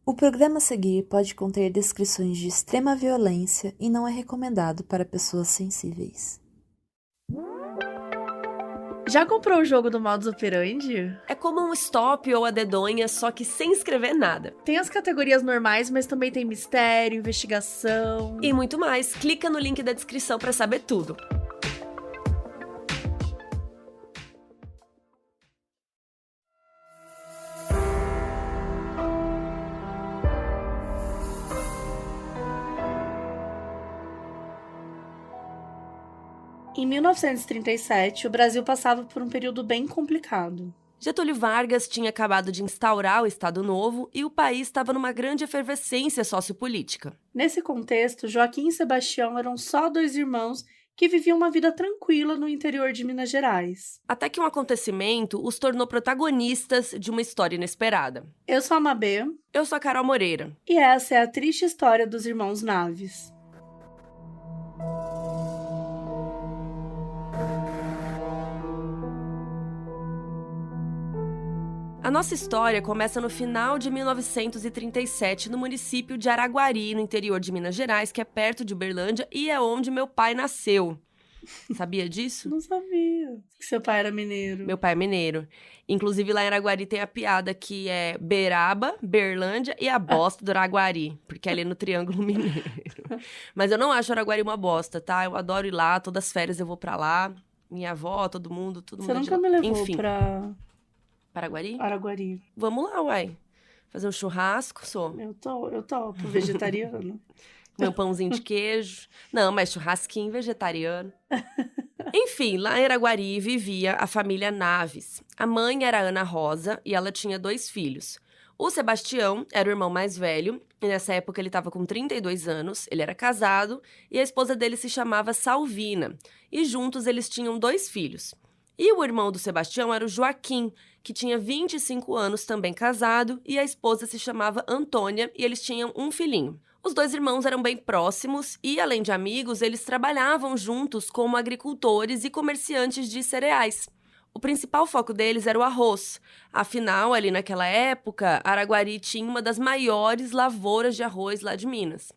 O programa a seguir pode conter descrições de extrema violência e não é recomendado para pessoas sensíveis. Já comprou o jogo do Modus Operandi? É como um stop ou a dedonha, só que sem escrever nada. Tem as categorias normais, mas também tem mistério, investigação... E muito mais. Clica no link da descrição para saber tudo. Em 1937, o Brasil passava por um período bem complicado. Getúlio Vargas tinha acabado de instaurar o Estado Novo e o país estava numa grande efervescência sociopolítica. Nesse contexto, Joaquim e Sebastião eram só dois irmãos que viviam uma vida tranquila no interior de Minas Gerais. Até que um acontecimento os tornou protagonistas de uma história inesperada. Eu sou a Mabê. Eu sou a Carol Moreira. E essa é a triste história dos irmãos Naves. A nossa história começa no final de 1937, no município de Araguari, no interior de Minas Gerais, que é perto de Uberlândia e é onde meu pai nasceu. Sabia disso? Não sabia que seu pai era mineiro. Meu pai é mineiro. Inclusive, lá em Araguari tem a piada que é Beraba, Berlândia e a bosta do Araguari, porque é ali no Triângulo Mineiro. Mas eu não acho Araguari uma bosta, tá? Eu adoro ir lá, todas as férias eu vou pra lá. Minha avó, todo mundo Você é de nunca lá. me levou Enfim. pra Paraguari? Araguari. Vamos lá, uai. Fazer um churrasco, sou. Eu topo, vegetariano. Comer um pãozinho de queijo. Não, mas churrasquinho vegetariano. Enfim, lá em Araguari vivia a família Naves. A mãe era Ana Rosa e ela tinha 2 filhos. O Sebastião era o irmão mais velho, e nessa época ele estava com 32 anos, ele era casado, e a esposa dele se chamava Salvina. E juntos eles tinham 2 filhos. E o irmão do Sebastião era o Joaquim, que tinha 25 anos, também casado, e a esposa se chamava Antônia, e eles tinham um filhinho. Os 2 irmãos eram bem próximos e, além de amigos, eles trabalhavam juntos como agricultores e comerciantes de cereais. O principal foco deles era o arroz. Afinal, ali naquela época, Araguari tinha uma das maiores lavouras de arroz lá de Minas.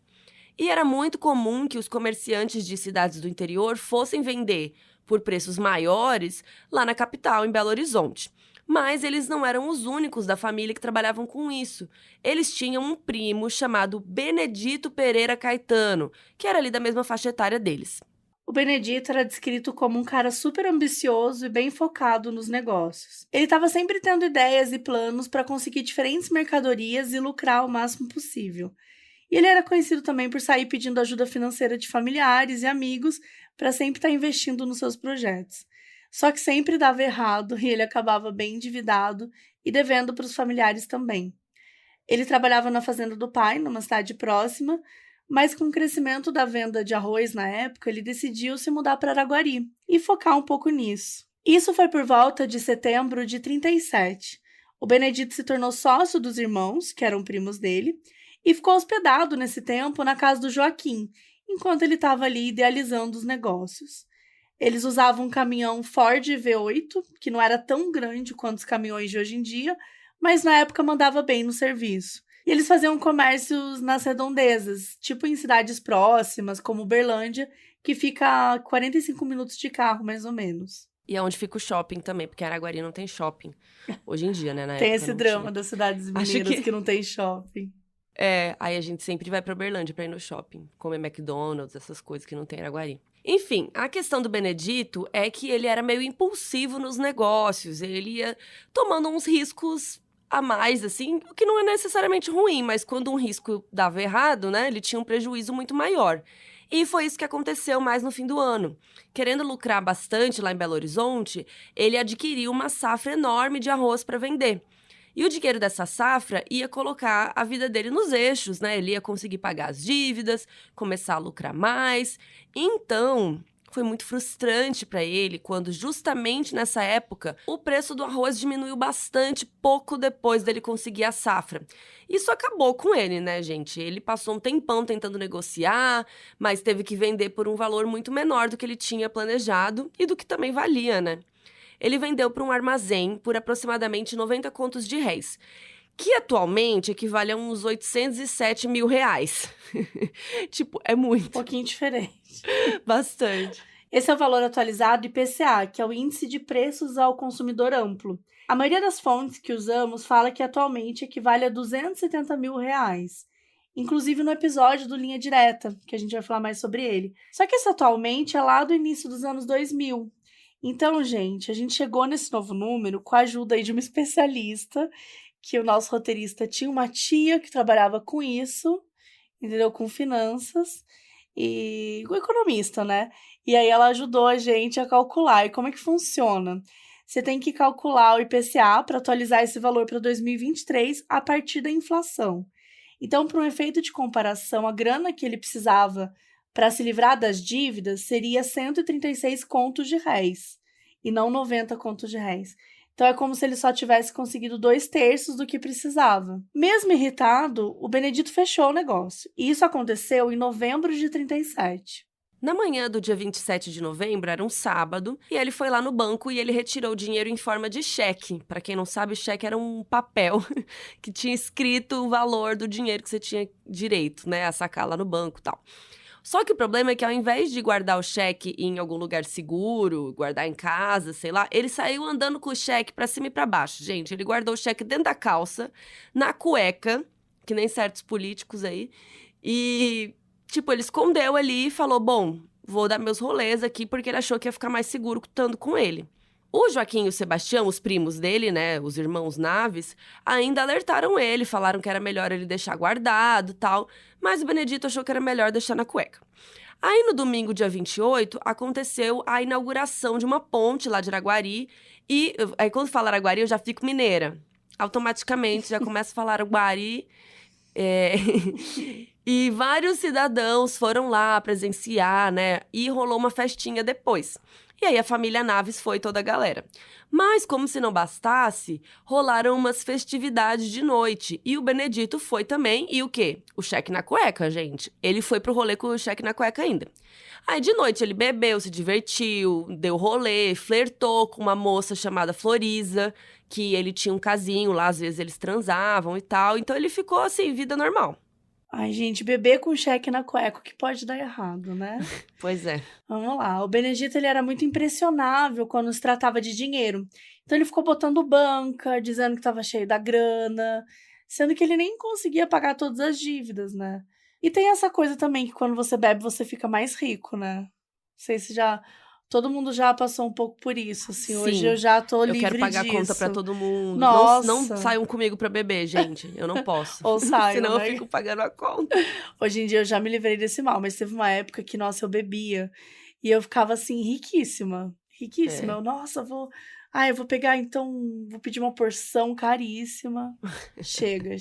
E era muito comum que os comerciantes de cidades do interior fossem vender por preços maiores lá na capital, em Belo Horizonte. Mas eles não eram os únicos da família que trabalhavam com isso. Eles tinham um primo chamado Benedito Pereira Caetano, que era ali da mesma faixa etária deles. O Benedito era descrito como um cara super ambicioso e bem focado nos negócios. Ele estava sempre tendo ideias e planos para conseguir diferentes mercadorias e lucrar o máximo possível. E ele era conhecido também por sair pedindo ajuda financeira de familiares e amigos para sempre estar investindo nos seus projetos. Só que sempre dava errado e ele acabava bem endividado e devendo para os familiares também. Ele trabalhava na fazenda do pai, numa cidade próxima, mas com o crescimento da venda de arroz na época, ele decidiu se mudar para Araguari e focar um pouco nisso. Isso foi por volta de setembro de 37. O Benedito se tornou sócio dos irmãos, que eram primos dele, e ficou hospedado nesse tempo na casa do Joaquim, enquanto ele estava ali idealizando os negócios. Eles usavam um caminhão Ford V8, que não era tão grande quanto os caminhões de hoje em dia, mas na época mandava bem no serviço. E eles faziam comércios nas redondezas, tipo em cidades próximas, como Uberlândia, que fica a 45 minutos de carro, mais ou menos. E é onde fica o shopping também, porque Araguari não tem shopping. Hoje em dia, né? Na Tem época esse não drama tinha. das cidades mineiras que não tem shopping. É, aí a gente sempre vai pra Uberlândia pra ir no shopping, comer McDonald's, essas coisas que não tem em Araguari. Enfim, a questão do Benedito é que ele era meio impulsivo nos negócios, ele ia tomando uns riscos a mais, assim, o que não é necessariamente ruim, mas quando um risco dava errado, né, ele tinha um prejuízo muito maior. E foi isso que aconteceu mais no fim do ano. Querendo lucrar bastante lá em Belo Horizonte, ele adquiriu uma safra enorme de arroz para vender. E o dinheiro dessa safra ia colocar a vida dele nos eixos, né? Ele ia conseguir pagar as dívidas, começar a lucrar mais. Então, foi muito frustrante para ele quando, justamente nessa época, o preço do arroz diminuiu bastante pouco depois dele conseguir a safra. Isso acabou com ele, né, gente? Ele passou um tempão tentando negociar, mas teve que vender por um valor muito menor do que ele tinha planejado e do que também valia, né? Ele vendeu para um armazém por aproximadamente 90 contos de réis, que atualmente equivale a uns 807 mil reais. Tipo, é Um muito, pouquinho diferente. bastante. Esse é o valor atualizado IPCA, que é o Índice de Preços ao Consumidor Amplo. A maioria das fontes que usamos fala que atualmente equivale a 270 mil reais. Inclusive no episódio do Linha Direta, que a gente vai falar mais sobre ele. Só que esse atualmente é lá do início dos anos 2000. Então, gente, a gente chegou nesse novo número com a ajuda aí de uma especialista, que o nosso roteirista tinha uma tia que trabalhava com isso, entendeu? Com finanças, e com economista, né? E aí ela ajudou a gente a calcular. E como é que funciona? Você tem que calcular o IPCA para atualizar esse valor para 2023 a partir da inflação. Então, para um efeito de comparação, a grana que ele precisava para se livrar das dívidas seria 136 contos de réis, e não 90 contos de réis. Então, é como se ele só tivesse conseguido 2/3 do que precisava. Mesmo irritado, o Benedito fechou o negócio. E isso aconteceu em novembro de 37. Na manhã do dia 27 de novembro, era um sábado, e ele foi lá no banco e ele retirou o dinheiro em forma de cheque. Para quem não sabe, o cheque era um papel que tinha escrito o valor do dinheiro que você tinha direito, né, a sacar lá no banco e tal. Só que o problema é que ao invés de guardar o cheque em algum lugar seguro, guardar em casa, sei lá, ele saiu andando com o cheque pra cima e pra baixo. Gente, ele guardou o cheque dentro da calça, na cueca, que nem certos políticos aí, e, tipo, ele escondeu ali e falou, bom, vou dar meus rolês aqui, porque ele achou que ia ficar mais seguro estando com ele. O Joaquim e o Sebastião, os primos dele, né, os irmãos Naves, ainda alertaram ele, falaram que era melhor ele deixar guardado e tal, mas o Benedito achou que era melhor deixar na cueca. Aí, no domingo, dia 28, aconteceu a inauguração de uma ponte lá de Araguari, e aí quando fala Araguari eu já fico mineira. Automaticamente já começo a falar Araguari, e vários cidadãos foram lá presenciar, né, e rolou uma festinha depois. E aí a família Naves foi toda a galera. Mas, como se não bastasse, rolaram umas festividades de noite. E o Benedito foi também. E o quê? O cheque na cueca, gente. Ele foi pro rolê com o cheque na cueca ainda. Aí, de noite, ele bebeu, se divertiu, deu rolê, flertou com uma moça chamada Florisa, que ele tinha um casinho lá, às vezes eles transavam e tal. Então, ele ficou, assim, vida normal. Ai, gente, beber com cheque na cueca, o que pode dar errado, né? Pois é. Vamos lá. O Benedito, ele era muito impressionável quando se tratava de dinheiro. Então, ele ficou botando banca, dizendo que estava cheio da grana, sendo que ele nem conseguia pagar todas as dívidas, né? E tem essa coisa também que quando você bebe, você fica mais rico, né? Não sei se já... Todo mundo já passou um pouco por isso, assim. Hoje Sim. eu já tô livre Eu quero pagar disso. conta pra todo mundo. Nossa. Não saiam comigo pra beber, gente. Eu não posso. Ou saiam, Senão né? eu fico pagando a conta. Hoje em dia eu já me livrei desse mal, mas teve uma época que, nossa, eu bebia. E eu ficava, assim, riquíssima. Riquíssima. É. Eu, nossa, eu vou pegar, então, vou pedir uma porção caríssima. Chega.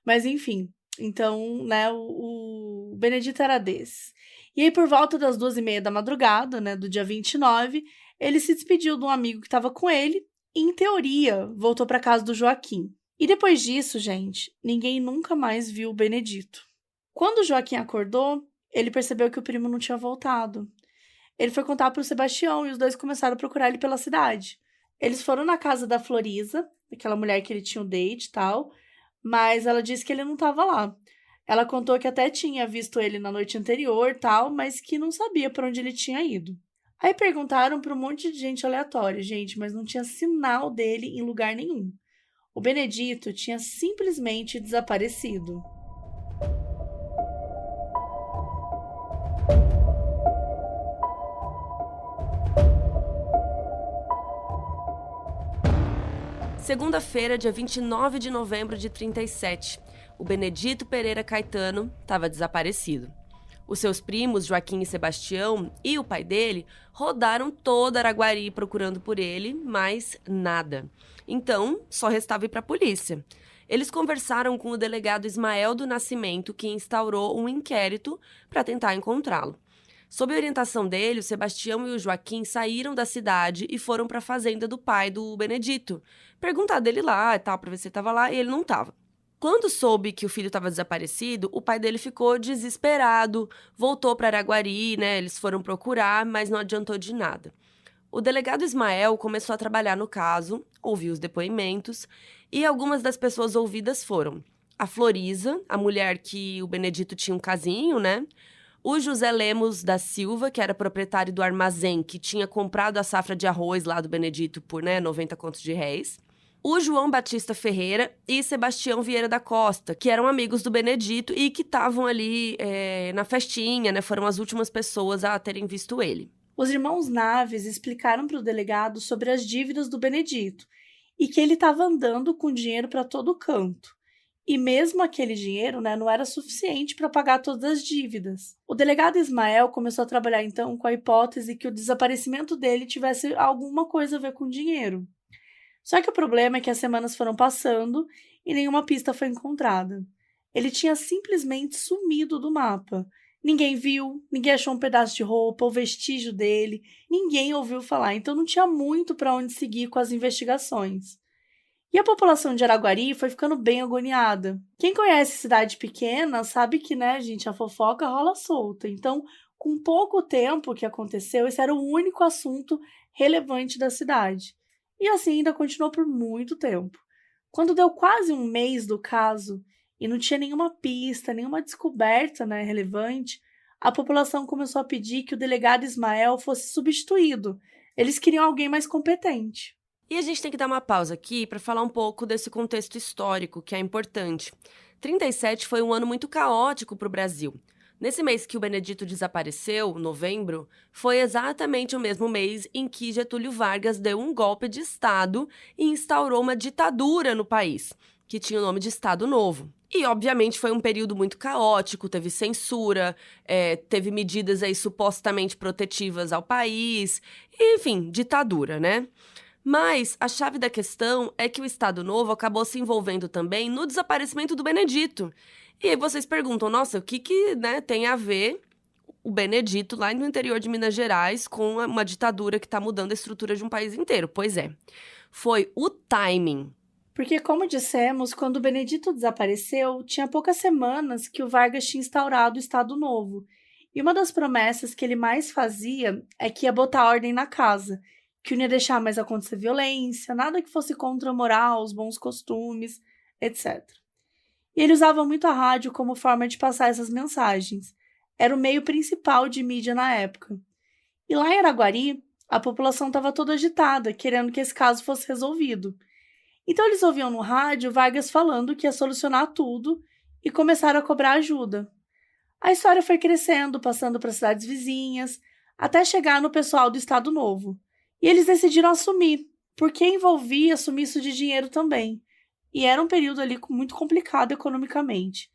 Mas, enfim. Então, né, o Benedito era desse. E aí, por volta das 2:30 da madrugada, né, do dia 29, ele se despediu de um amigo que estava com ele e, em teoria, voltou para casa do Joaquim. E depois disso, gente, ninguém nunca mais viu o Benedito. Quando o Joaquim acordou, ele percebeu que o primo não tinha voltado. Ele foi contar para o Sebastião e os dois começaram a procurar ele pela cidade. Eles foram na casa da Florisa, aquela mulher que ele tinha um date e tal, mas ela disse que ele não estava lá. Ela contou que até tinha visto ele na noite anterior, tal, mas que não sabia para onde ele tinha ido. Aí perguntaram para um monte de gente aleatória, gente, mas não tinha sinal dele em lugar nenhum. O Benedito tinha simplesmente desaparecido. Segunda-feira, dia 29 de novembro de 37. O Benedito Pereira Caetano estava desaparecido. Os seus primos, Joaquim e Sebastião, e o pai dele, rodaram toda Araguari procurando por ele, mas nada. Então, só restava ir para a polícia. Eles conversaram com o delegado Ismael do Nascimento, que instaurou um inquérito para tentar encontrá-lo. Sob a orientação dele, o Sebastião e o Joaquim saíram da cidade e foram para a fazenda do pai do Benedito. Perguntar dele lá e tal, para ver se ele estava lá, e ele não estava. Quando soube que o filho estava desaparecido, o pai dele ficou desesperado, voltou para Araguari, né? Eles foram procurar, mas não adiantou de nada. O delegado Ismael começou a trabalhar no caso, ouviu os depoimentos E algumas das pessoas ouvidas foram a Florisa, a mulher que o Benedito tinha um casinho, né? O José Lemos da Silva, que era proprietário do armazém, que tinha comprado a safra de arroz lá do Benedito por, 90 contos de réis. O João Batista Ferreira e Sebastião Vieira da Costa, que eram amigos do Benedito e que estavam ali na festinha, né? Foram as últimas pessoas a terem visto ele. Os irmãos Naves explicaram para o delegado sobre as dívidas do Benedito e que ele estava andando com dinheiro para todo canto. E mesmo aquele dinheiro, não era suficiente para pagar todas as dívidas. O delegado Ismael começou a trabalhar então com a hipótese que o desaparecimento dele tivesse alguma coisa a ver com dinheiro. Só que o problema é que as semanas foram passando e nenhuma pista foi encontrada. Ele tinha simplesmente sumido do mapa. Ninguém viu, ninguém achou um pedaço de roupa ou vestígio dele, ninguém ouviu falar, então não tinha muito para onde seguir com as investigações. E a população de Araguari foi ficando bem agoniada. Quem conhece cidade pequena sabe que, gente, a fofoca rola solta. Então, com pouco tempo que aconteceu, esse era o único assunto relevante da cidade. E assim ainda continuou por muito tempo. Quando deu quase um mês do caso e não tinha nenhuma pista, nenhuma descoberta relevante, a população começou a pedir que o delegado Ismael fosse substituído. Eles queriam alguém mais competente. E a gente tem que dar uma pausa aqui para falar um pouco desse contexto histórico, que é importante. 37 foi um ano muito caótico para o Brasil. Nesse mês que o Benedito desapareceu, novembro, foi exatamente o mesmo mês em que Getúlio Vargas deu um golpe de Estado e instaurou uma ditadura no país, que tinha o nome de Estado Novo. E, obviamente, foi um período muito caótico, teve censura, teve medidas aí supostamente protetivas ao país, enfim, ditadura, né? Mas a chave da questão é que o Estado Novo acabou se envolvendo também no desaparecimento do Benedito. E aí vocês perguntam, nossa, o que tem a ver o Benedito lá no interior de Minas Gerais com uma ditadura que está mudando a estrutura de um país inteiro? Pois é, foi o timing. Porque, como dissemos, quando o Benedito desapareceu, tinha poucas semanas que o Vargas tinha instaurado o Estado Novo. E uma das promessas que ele mais fazia é que ia botar ordem na casa, que não ia deixar mais acontecer violência, nada que fosse contra a moral, os bons costumes, etc. E ele usava muito a rádio como forma de passar essas mensagens. Era o meio principal de mídia na época. E lá em Araguari, a população estava toda agitada, querendo que esse caso fosse resolvido. Então eles ouviam no rádio Vargas falando que ia solucionar tudo e começaram a cobrar ajuda. A história foi crescendo, passando para cidades vizinhas, até chegar no pessoal do Estado Novo. E eles decidiram assumir, porque envolvia sumiço de dinheiro também. E era um período ali muito complicado economicamente.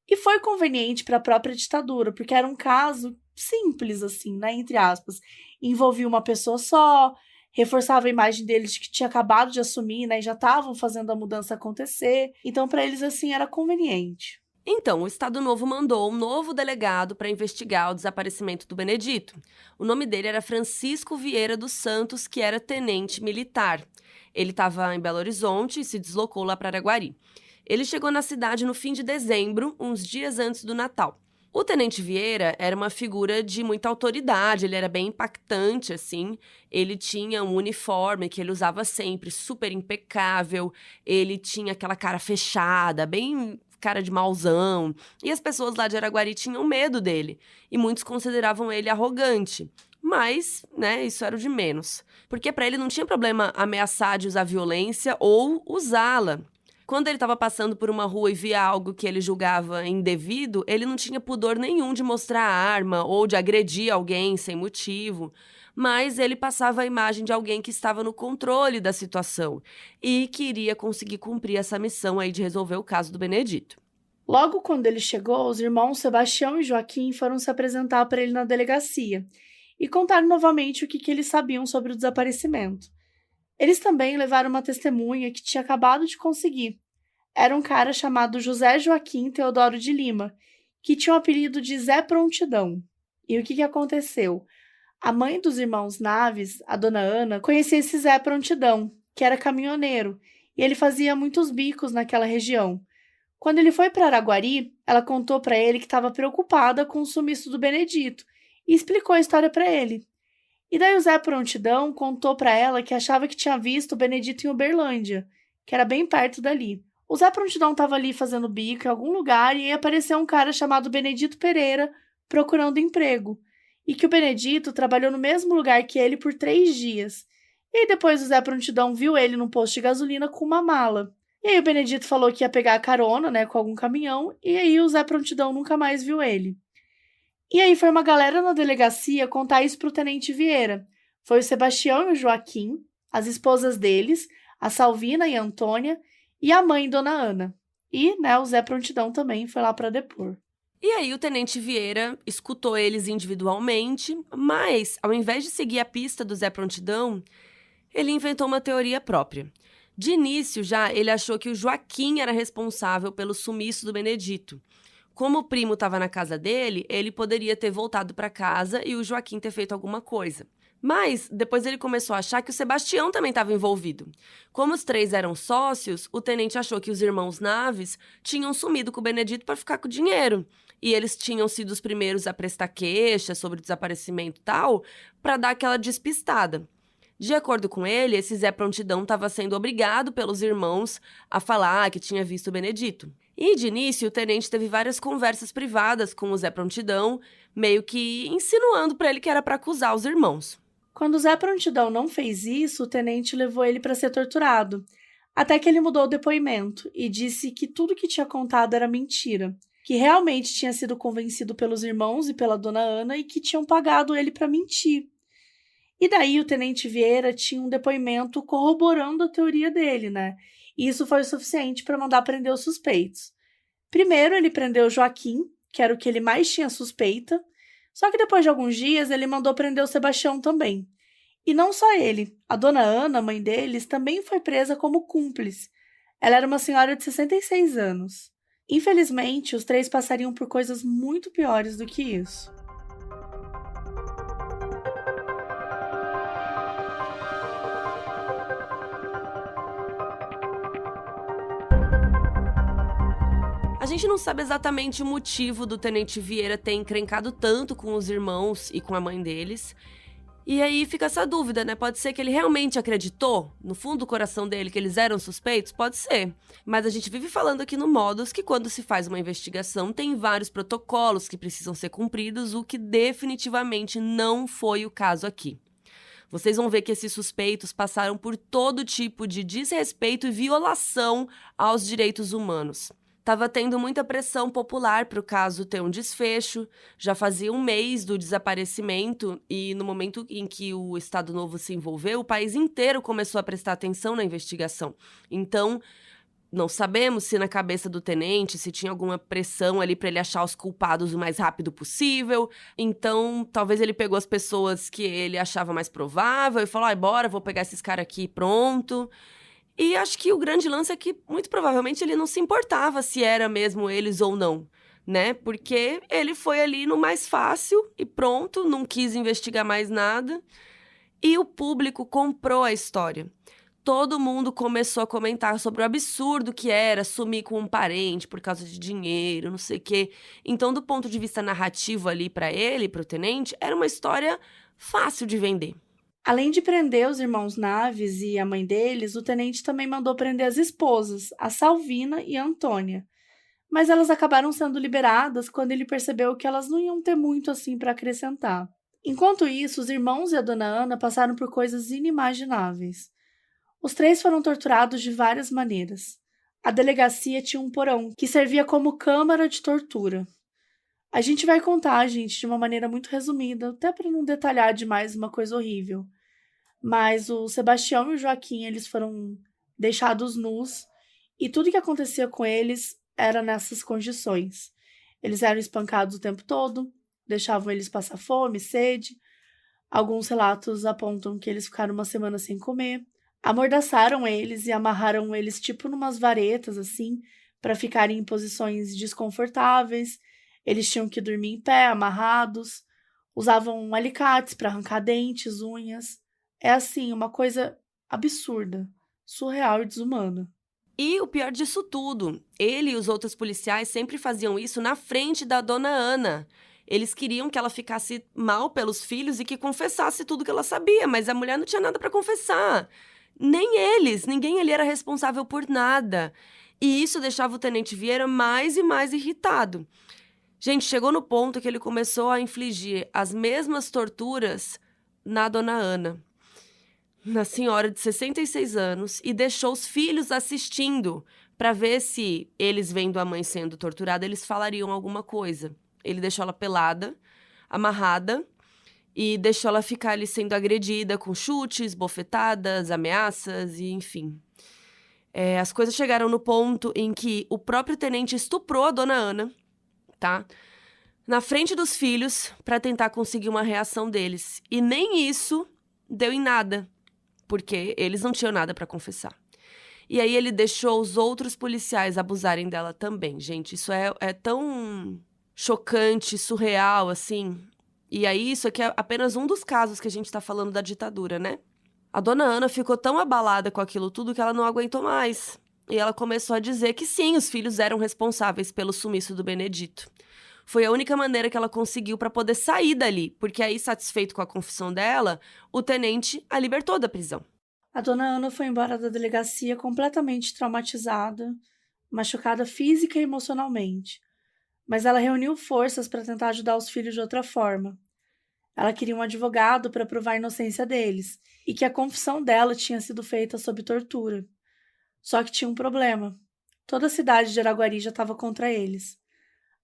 E foi conveniente para a própria ditadura, porque era um caso simples, assim, entre aspas. Envolvia uma pessoa só, reforçava a imagem deles que tinha acabado de assumir, e já estavam fazendo a mudança acontecer. Então, para eles, assim, era conveniente. Então, o Estado Novo mandou um novo delegado para investigar o desaparecimento do Benedito. O nome dele era Francisco Vieira dos Santos, que era tenente militar. Ele estava em Belo Horizonte e se deslocou lá para Araguari. Ele chegou na cidade no fim de dezembro, uns dias antes do Natal. O tenente Vieira era uma figura de muita autoridade, ele era bem impactante, assim. Ele tinha um uniforme que ele usava sempre, super impecável. Ele tinha aquela cara fechada, bem cara de mauzão. E as pessoas lá de Araguari tinham medo dele. E muitos consideravam ele arrogante. Mas, isso era o de menos. Porque para ele não tinha problema ameaçar de usar violência ou usá-la. Quando ele estava passando por uma rua e via algo que ele julgava indevido, ele não tinha pudor nenhum de mostrar a arma ou de agredir alguém sem motivo. Mas ele passava a imagem de alguém que estava no controle da situação e queria conseguir cumprir essa missão aí de resolver o caso do Benedito. Logo quando ele chegou, os irmãos Sebastião e Joaquim foram se apresentar para ele na delegacia e contaram novamente o que eles sabiam sobre o desaparecimento. Eles também levaram uma testemunha que tinha acabado de conseguir. Era um cara chamado José Joaquim Teodoro de Lima, que tinha o apelido de Zé Prontidão. E o que aconteceu? A mãe dos irmãos Naves, a dona Ana, conhecia esse Zé Prontidão, que era caminhoneiro, e ele fazia muitos bicos naquela região. Quando ele foi para Araguari, ela contou para ele que estava preocupada com o sumiço do Benedito e explicou a história para ele. E daí o Zé Prontidão contou para ela que achava que tinha visto o Benedito em Uberlândia, que era bem perto dali. O Zé Prontidão estava ali fazendo bico em algum lugar e aí apareceu um cara chamado Benedito Pereira procurando emprego. E que o Benedito trabalhou no mesmo lugar que ele por 3 dias. E aí depois o Zé Prontidão viu ele num posto de gasolina com uma mala. E aí o Benedito falou que ia pegar a carona, né, com algum caminhão, e aí o Zé Prontidão nunca mais viu ele. E aí foi uma galera na delegacia contar isso pro Tenente Vieira. Foi o Sebastião e o Joaquim, as esposas deles, a Salvina e a Antônia, e a mãe, Dona Ana. E, né, o Zé Prontidão também foi lá para depor. E aí o Tenente Vieira escutou eles individualmente, mas, ao invés de seguir a pista do Zé Prontidão, ele inventou uma teoria própria. De início, já, ele achou que o Joaquim era responsável pelo sumiço do Benedito. Como o primo estava na casa dele, ele poderia ter voltado para casa e o Joaquim ter feito alguma coisa. Mas, depois ele começou a achar que o Sebastião também estava envolvido. Como os 3 eram sócios, o tenente achou que os irmãos Naves tinham sumido com o Benedito para ficar com o dinheiro. E eles tinham sido os primeiros a prestar queixa sobre o desaparecimento e tal, para dar aquela despistada. De acordo com ele, esse Zé Prontidão estava sendo obrigado pelos irmãos a falar que tinha visto o Benedito. E, de início, o tenente teve várias conversas privadas com o Zé Prontidão, meio que insinuando para ele que era para acusar os irmãos. Quando o Zé Prontidão não fez isso, o tenente levou ele para ser torturado, até que ele mudou o depoimento e disse que tudo que tinha contado era mentira, que realmente tinha sido convencido pelos irmãos e pela Dona Ana e que tinham pagado ele para mentir. E daí o Tenente Vieira tinha um depoimento corroborando a teoria dele, né? E isso foi o suficiente para mandar prender os suspeitos. Primeiro ele prendeu o Joaquim, que era o que ele mais tinha suspeita, só que depois de alguns dias ele mandou prender o Sebastião também. E não só ele, a Dona Ana, mãe deles, também foi presa como cúmplice. Ela era uma senhora de 66 anos. Infelizmente, os 3 passariam por coisas muito piores do que isso. A gente não sabe exatamente o motivo do Tenente Vieira ter encrencado tanto com os irmãos e com a mãe deles. E aí fica essa dúvida, né? Pode ser que ele realmente acreditou, no fundo do coração dele, que eles eram suspeitos? Pode ser. Mas a gente vive falando aqui no Modus que quando se faz uma investigação tem vários protocolos que precisam ser cumpridos, o que definitivamente não foi o caso aqui. Vocês vão ver que esses suspeitos passaram por todo tipo de desrespeito e violação aos direitos humanos. Estava tendo muita pressão popular para o caso ter um desfecho. Já fazia um mês do desaparecimento e no momento em que o Estado Novo se envolveu, o país inteiro começou a prestar atenção na investigação. Então, não sabemos se na cabeça do tenente, se tinha alguma pressão ali para ele achar os culpados o mais rápido possível. Então, talvez ele pegou as pessoas que ele achava mais provável e falou, bora, vou pegar esses caras aqui, pronto. E acho que o grande lance é que, muito provavelmente, ele não se importava se era mesmo eles ou não, né? Porque ele foi ali no mais fácil e pronto, não quis investigar mais nada. E o público comprou a história. Todo mundo começou a comentar sobre o absurdo que era sumir com um parente por causa de dinheiro, não sei o quê. Então, do ponto de vista narrativo ali para ele, para o tenente, era uma história fácil de vender. Além de prender os irmãos Naves e a mãe deles, o tenente também mandou prender as esposas, a Salvina e a Antônia. Mas elas acabaram sendo liberadas quando ele percebeu que elas não iam ter muito assim para acrescentar. Enquanto isso, os irmãos e a Dona Ana passaram por coisas inimagináveis. Os 3 foram torturados de várias maneiras. A delegacia tinha um porão que servia como câmara de tortura. A gente vai contar, gente, de uma maneira muito resumida, até para não detalhar demais uma coisa horrível. Mas o Sebastião e o Joaquim, eles foram deixados nus e tudo que acontecia com eles era nessas condições. Eles eram espancados o tempo todo, deixavam eles passar fome, sede. Alguns relatos apontam que eles ficaram uma semana sem comer. Amordaçaram eles e amarraram eles tipo numas varetas, assim, para ficarem em posições desconfortáveis. Eles tinham que dormir em pé, amarrados. Usavam alicates para arrancar dentes, unhas. É assim, uma coisa absurda, surreal e desumana. E o pior disso tudo, ele e os outros policiais sempre faziam isso na frente da Dona Ana. Eles queriam que ela ficasse mal pelos filhos e que confessasse tudo que ela sabia, mas a mulher não tinha nada para confessar. ninguém ali era responsável por nada. E isso deixava o Tenente Vieira mais e mais irritado. Gente, chegou no ponto que ele começou a infligir as mesmas torturas na dona Ana, na senhora de 66 anos, e deixou os filhos assistindo para ver se eles, vendo a mãe sendo torturada, eles falariam alguma coisa. Ele deixou ela pelada, amarrada, e deixou ela ficar ali sendo agredida com chutes, bofetadas, ameaças e enfim. As coisas chegaram no ponto em que o próprio tenente estuprou a dona Ana, tá? Na frente dos filhos, para tentar conseguir uma reação deles. E nem isso deu em nada, porque eles não tinham nada para confessar. E aí ele deixou os outros policiais abusarem dela também. Gente, isso é tão chocante, surreal, assim. E aí isso aqui é apenas um dos casos que a gente tá falando da ditadura, né? A dona Ana ficou tão abalada com aquilo tudo que ela não aguentou mais. E ela começou a dizer que sim, os filhos eram responsáveis pelo sumiço do Benedito. Foi a única maneira que ela conseguiu para poder sair dali, porque aí, satisfeito com a confissão dela, o tenente a libertou da prisão. A dona Ana foi embora da delegacia completamente traumatizada, machucada física e emocionalmente. Mas ela reuniu forças para tentar ajudar os filhos de outra forma. Ela queria um advogado para provar a inocência deles e que a confissão dela tinha sido feita sob tortura. Só que tinha um problema. Toda a cidade de Araguari já estava contra eles.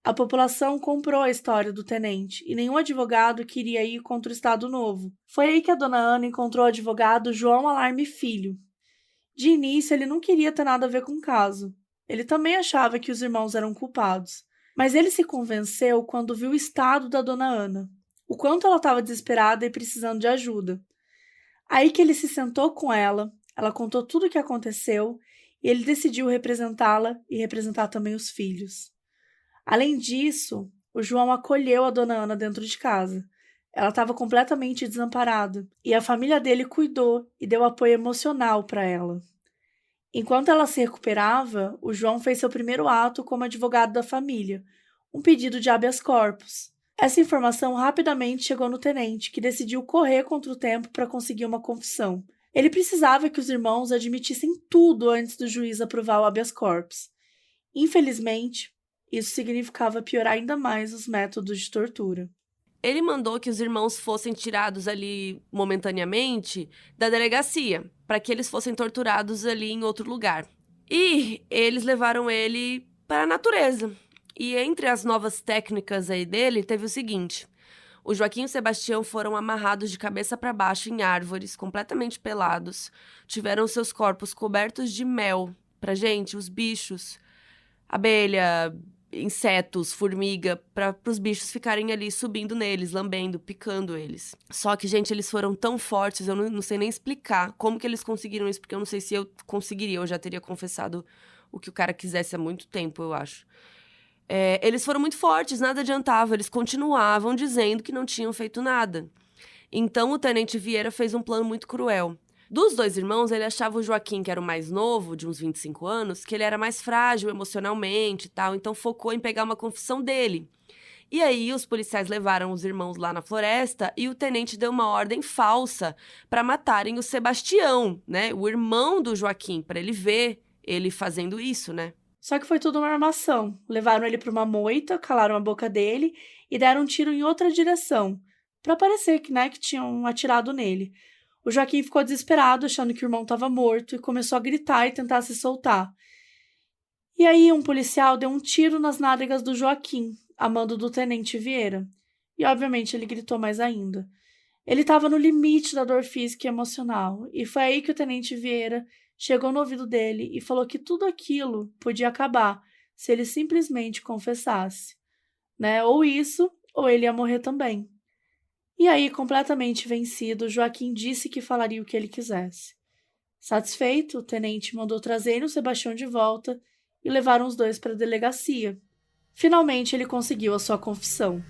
A população comprou a história do tenente e nenhum advogado queria ir contra o Estado Novo. Foi aí que a dona Ana encontrou o advogado João Alarme Filho. De início, ele não queria ter nada a ver com o caso. Ele também achava que os irmãos eram culpados. Mas ele se convenceu quando viu o estado da dona Ana, o quanto ela estava desesperada e precisando de ajuda. Aí que ele se sentou com ela contou tudo o que aconteceu e ele decidiu representá-la e representar também os filhos. Além disso, o João acolheu a dona Ana dentro de casa. Ela estava completamente desamparada e a família dele cuidou e deu apoio emocional para ela. Enquanto ela se recuperava, o João fez seu primeiro ato como advogado da família, um pedido de habeas corpus. Essa informação rapidamente chegou no tenente, que decidiu correr contra o tempo para conseguir uma confissão. Ele precisava que os irmãos admitissem tudo antes do juiz aprovar o habeas corpus. Infelizmente, isso significava piorar ainda mais os métodos de tortura. Ele mandou que os irmãos fossem tirados ali momentaneamente da delegacia, para que eles fossem torturados ali em outro lugar. E eles levaram ele para a natureza. E entre as novas técnicas aí dele, teve o seguinte: o Joaquim e o Sebastião foram amarrados de cabeça para baixo em árvores, completamente pelados. Tiveram seus corpos cobertos de mel. Pra gente, os bichos, abelha, insetos, formiga, para os bichos ficarem ali subindo neles, lambendo, picando eles. Só que, gente, eles foram tão fortes, eu não sei nem explicar como que eles conseguiram isso, porque eu não sei se eu conseguiria, eu já teria confessado o que o cara quisesse há muito tempo, eu acho. Eles foram muito fortes, nada adiantava, eles continuavam dizendo que não tinham feito nada. Então o tenente Vieira fez um plano muito cruel. Dos dois irmãos, ele achava o Joaquim, que era o mais novo, de uns 25 anos, que ele era mais frágil emocionalmente e tal, então focou em pegar uma confissão dele. E aí os policiais levaram os irmãos lá na floresta e o tenente deu uma ordem falsa para matarem o Sebastião, né, o irmão do Joaquim, para ele ver ele fazendo isso, né? Só que foi tudo uma armação. Levaram ele para uma moita, calaram a boca dele e deram um tiro em outra direção, para parecer que tinham atirado nele. O Joaquim ficou desesperado, achando que o irmão estava morto, e começou a gritar e tentar se soltar. E aí um policial deu um tiro nas nádegas do Joaquim, a mando do tenente Vieira. E obviamente ele gritou mais ainda. Ele estava no limite da dor física e emocional, e foi aí que o tenente Vieira chegou no ouvido dele e falou que tudo aquilo podia acabar se ele simplesmente confessasse, né? Ou isso, ou ele ia morrer também. E aí, completamente vencido, Joaquim disse que falaria o que ele quisesse. Satisfeito, o tenente mandou trazerem o Sebastião de volta e levaram os dois para a delegacia. Finalmente, ele conseguiu a sua confissão.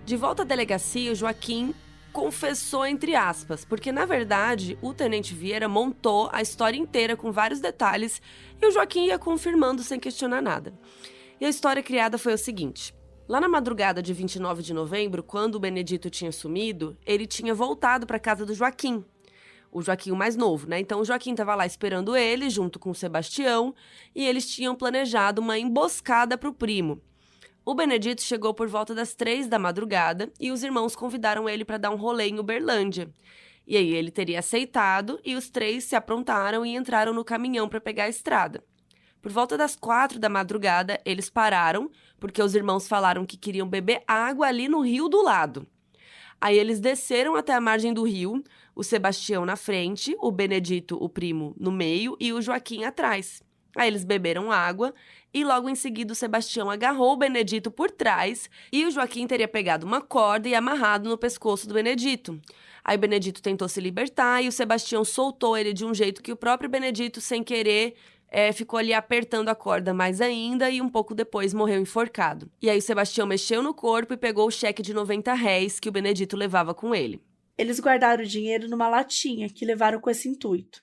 De volta à delegacia, o Joaquim confessou entre aspas, porque na verdade o Tenente Vieira montou a história inteira com vários detalhes e o Joaquim ia confirmando sem questionar nada. E a história criada foi o seguinte: lá na madrugada de 29 de novembro, quando o Benedito tinha sumido, ele tinha voltado para casa do Joaquim. O Joaquim o mais novo, né? Então o Joaquim estava lá esperando ele, junto com o Sebastião, e eles tinham planejado uma emboscada para o primo. O Benedito chegou por volta das 3 da madrugada e os irmãos convidaram ele para dar um rolê em Uberlândia. E aí ele teria aceitado e os 3 se aprontaram e entraram no caminhão para pegar a estrada. Por volta das 4 da madrugada, eles pararam, porque os irmãos falaram que queriam beber água ali no rio do lado. Aí eles desceram até a margem do rio, o Sebastião na frente, o Benedito, o primo, no meio e o Joaquim atrás. Aí eles beberam água e logo em seguida o Sebastião agarrou o Benedito por trás e o Joaquim teria pegado uma corda e amarrado no pescoço do Benedito. Aí o Benedito tentou se libertar e o Sebastião soltou ele de um jeito que o próprio Benedito, sem querer, ficou ali apertando a corda mais ainda e um pouco depois morreu enforcado. E aí o Sebastião mexeu no corpo e pegou o cheque de 90 réis que o Benedito levava com ele. Eles guardaram o dinheiro numa latinha que levaram com esse intuito.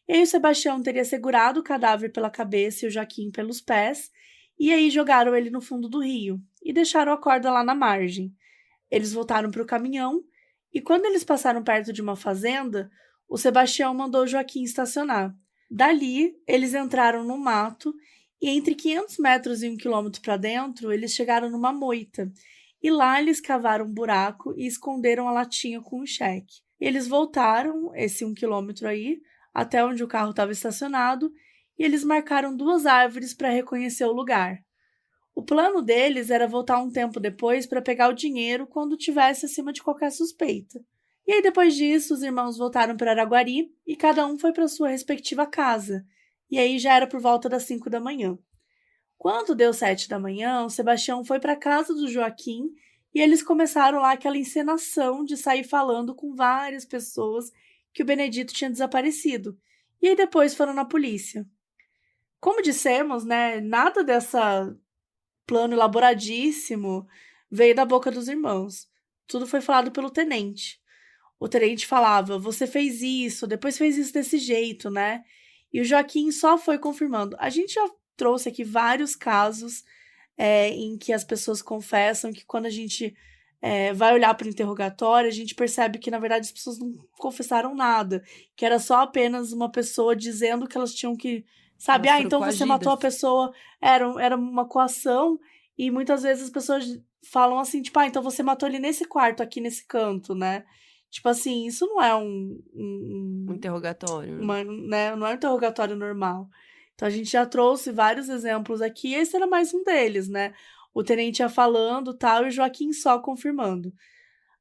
E aí o Sebastião teria segurado o cadáver pela cabeça e o Joaquim pelos pés, e aí jogaram ele no fundo do rio e deixaram a corda lá na margem. Eles voltaram para o caminhão e quando eles passaram perto de uma fazenda, o Sebastião mandou o Joaquim estacionar. Dali, eles entraram no mato e entre 500 metros e 1 quilômetro para dentro, eles chegaram numa moita. E lá eles cavaram um buraco e esconderam a latinha com o cheque. Eles voltaram, esse 1 quilômetro aí, até onde o carro estava estacionado, e eles marcaram 2 árvores para reconhecer o lugar. O plano deles era voltar um tempo depois para pegar o dinheiro quando tivesse acima de qualquer suspeita. E aí depois disso, os irmãos voltaram para Araguari e cada um foi para sua respectiva casa. E aí já era por volta das 5 da manhã. Quando deu 7 da manhã, o Sebastião foi para a casa do Joaquim e eles começaram lá aquela encenação de sair falando com várias pessoas que o Benedito tinha desaparecido. E aí depois foram na polícia. Como dissemos, né, nada dessa plano elaboradíssimo veio da boca dos irmãos. Tudo foi falado pelo tenente. O tenente falava, você fez isso, depois fez isso desse jeito, né? E o Joaquim só foi confirmando. A gente já trouxe aqui vários casos em que as pessoas confessam que quando a gente vai olhar para o interrogatório, a gente percebe que, na verdade, as pessoas não confessaram nada, que era só apenas uma pessoa dizendo que elas tinham que, sabe, então você matou a pessoa, era uma coação, e muitas vezes as pessoas falam assim, tipo, então você matou ele nesse quarto, aqui nesse canto, né? Tipo assim, isso não é um interrogatório. Né? Não é um interrogatório normal. Então a gente já trouxe vários exemplos aqui, e esse era mais um deles, né? O tenente ia falando tal, e o Joaquim só confirmando.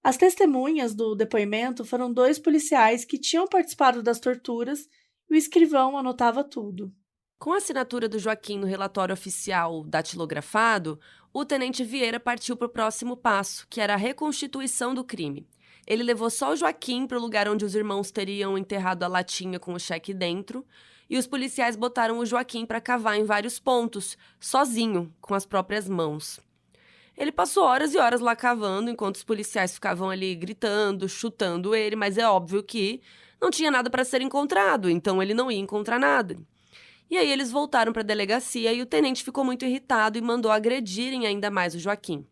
As testemunhas do depoimento foram 2 policiais que tinham participado das torturas e o escrivão anotava tudo. Com a assinatura do Joaquim no relatório oficial datilografado, o tenente Vieira partiu para o próximo passo, que era a reconstituição do crime. Ele levou só o Joaquim para o lugar onde os irmãos teriam enterrado a latinha com o cheque dentro, e os policiais botaram o Joaquim para cavar em vários pontos, sozinho, com as próprias mãos. Ele passou horas e horas lá cavando, enquanto os policiais ficavam ali gritando, chutando ele, mas é óbvio que não tinha nada para ser encontrado, então ele não ia encontrar nada. E aí eles voltaram para a delegacia e o tenente ficou muito irritado e mandou agredirem ainda mais o Joaquim.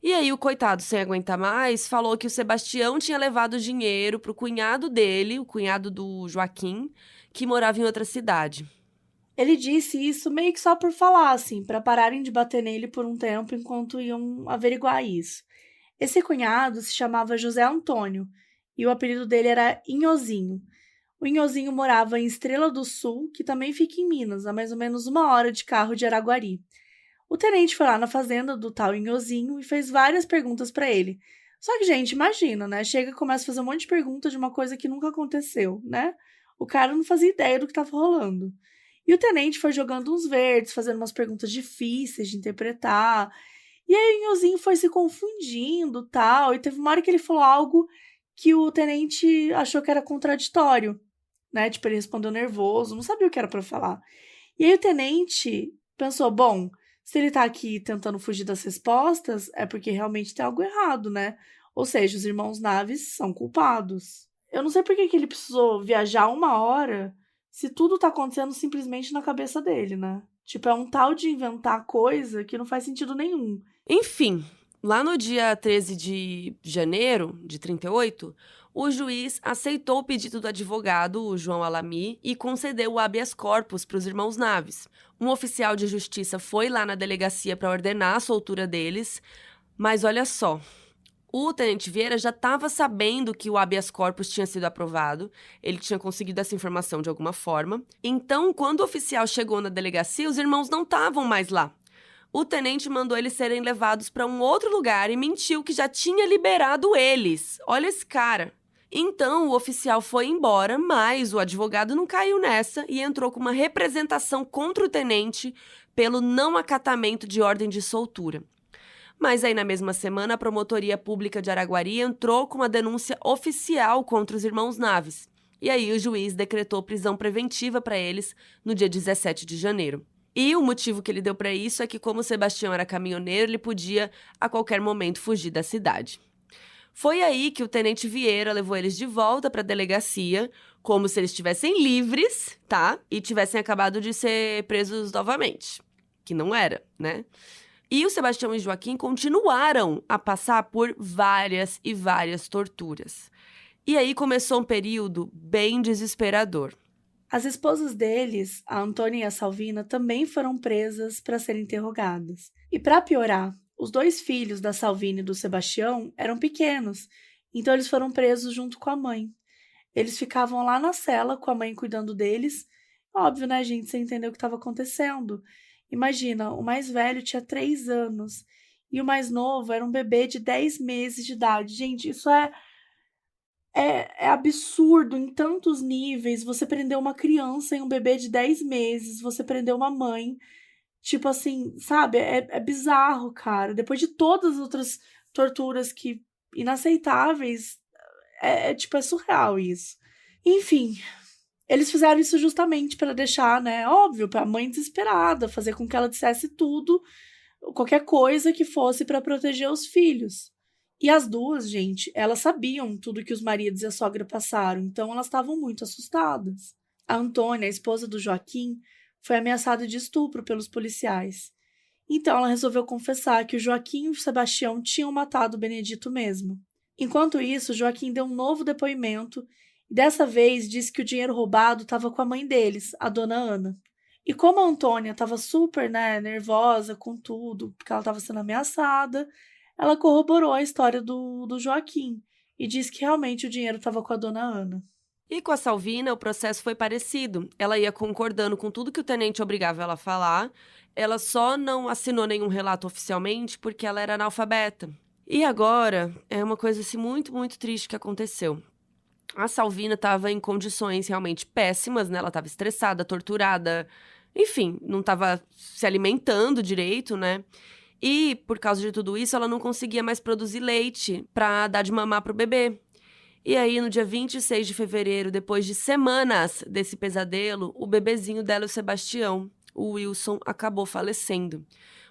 E aí o coitado, sem aguentar mais, falou que o Sebastião tinha levado dinheiro para o cunhado dele, o cunhado do Joaquim, que morava em outra cidade. Ele disse isso meio que só por falar, assim, para pararem de bater nele por um tempo enquanto iam averiguar isso. Esse cunhado se chamava José Antônio e o apelido dele era Inhozinho. O Inhozinho morava em Estrela do Sul, que também fica em Minas, a mais ou menos 1 hora de carro de Araguari. O tenente foi lá na fazenda do tal Inhozinho e fez várias perguntas para ele. Só que, gente, imagina, né? Chega e começa a fazer um monte de perguntas de uma coisa que nunca aconteceu, né? O cara não fazia ideia do que estava rolando. E o tenente foi jogando uns verdes, fazendo umas perguntas difíceis de interpretar. E aí o Inhozinho foi se confundindo tal. E teve uma hora que ele falou algo que o tenente achou que era contraditório, né? Tipo, ele respondeu nervoso, não sabia o que era para falar. E aí o tenente pensou, bom, se ele tá aqui tentando fugir das respostas, é porque realmente tem algo errado, né? Ou seja, os irmãos Naves são culpados. Eu não sei por que ele precisou viajar 1 hora se tudo tá acontecendo simplesmente na cabeça dele, né? Tipo, é um tal de inventar coisa que não faz sentido nenhum. Enfim, lá no dia 13 de janeiro de 38, o juiz aceitou o pedido do advogado, o João Alamy, e concedeu o habeas corpus para os irmãos Naves. Um oficial de justiça foi lá na delegacia para ordenar a soltura deles, mas olha só, o tenente Vieira já estava sabendo que o habeas corpus tinha sido aprovado, ele tinha conseguido essa informação de alguma forma. Então, quando o oficial chegou na delegacia, os irmãos não estavam mais lá. O tenente mandou eles serem levados para um outro lugar e mentiu que já tinha liberado eles. Olha esse cara. Então, o oficial foi embora, mas o advogado não caiu nessa e entrou com uma representação contra o tenente pelo não acatamento de ordem de soltura. Mas aí, na mesma semana, a Promotoria Pública de Araguari entrou com uma denúncia oficial contra os irmãos Naves. E aí, o juiz decretou prisão preventiva para eles no dia 17 de janeiro. E o motivo que ele deu para isso é que, como o Sebastião era caminhoneiro, ele podia, a qualquer momento, fugir da cidade. Foi aí que o tenente Vieira levou eles de volta para a delegacia, como se eles estivessem livres, tá? E tivessem acabado de ser presos novamente. Que não era, né? E o Sebastião e Joaquim continuaram a passar por várias e várias torturas. E aí começou um período bem desesperador. As esposas deles, a Antônia e a Salvina, também foram presas para serem interrogadas. E para piorar, os 2 filhos da Salvina e do Sebastião eram pequenos, então eles foram presos junto com a mãe. Eles ficavam lá na cela com a mãe cuidando deles. Óbvio, né, gente? Você entendeu o que estava acontecendo. Imagina, o mais velho tinha 3 anos e o mais novo era um bebê de 10 meses de idade. Gente, isso é absurdo em tantos níveis. Você prender uma criança e um bebê de 10 meses, você prender uma mãe. Tipo assim, sabe? É bizarro, cara. Depois de todas as outras torturas que inaceitáveis, tipo, é surreal isso. Enfim, eles fizeram isso justamente para deixar, né, óbvio, para a mãe desesperada, fazer com que ela dissesse tudo, qualquer coisa que fosse para proteger os filhos. E as duas, gente, elas sabiam tudo que os maridos e a sogra passaram, então elas estavam muito assustadas. A Antônia, a esposa do Joaquim, foi ameaçada de estupro pelos policiais. Então ela resolveu confessar que o Joaquim e o Sebastião tinham matado o Benedito mesmo. Enquanto isso, Joaquim deu um novo depoimento e dessa vez disse que o dinheiro roubado estava com a mãe deles, a dona Ana. E como a Antônia estava super, nervosa com tudo, porque ela estava sendo ameaçada, ela corroborou a história do Joaquim e disse que realmente o dinheiro estava com a dona Ana. E com a Salvina, o processo foi parecido. Ela ia concordando com tudo que o tenente obrigava ela a falar, ela só não assinou nenhum relato oficialmente porque ela era analfabeta. E agora, é uma coisa assim muito, muito triste que aconteceu. A Salvina estava em condições realmente péssimas, né? Ela estava estressada, torturada, enfim, não estava se alimentando direito, né? E, por causa de tudo isso, ela não conseguia mais produzir leite para dar de mamar pro bebê. E aí, no dia 26 de fevereiro, depois de semanas desse pesadelo, o bebezinho dela, o Sebastião, o Wilson, acabou falecendo.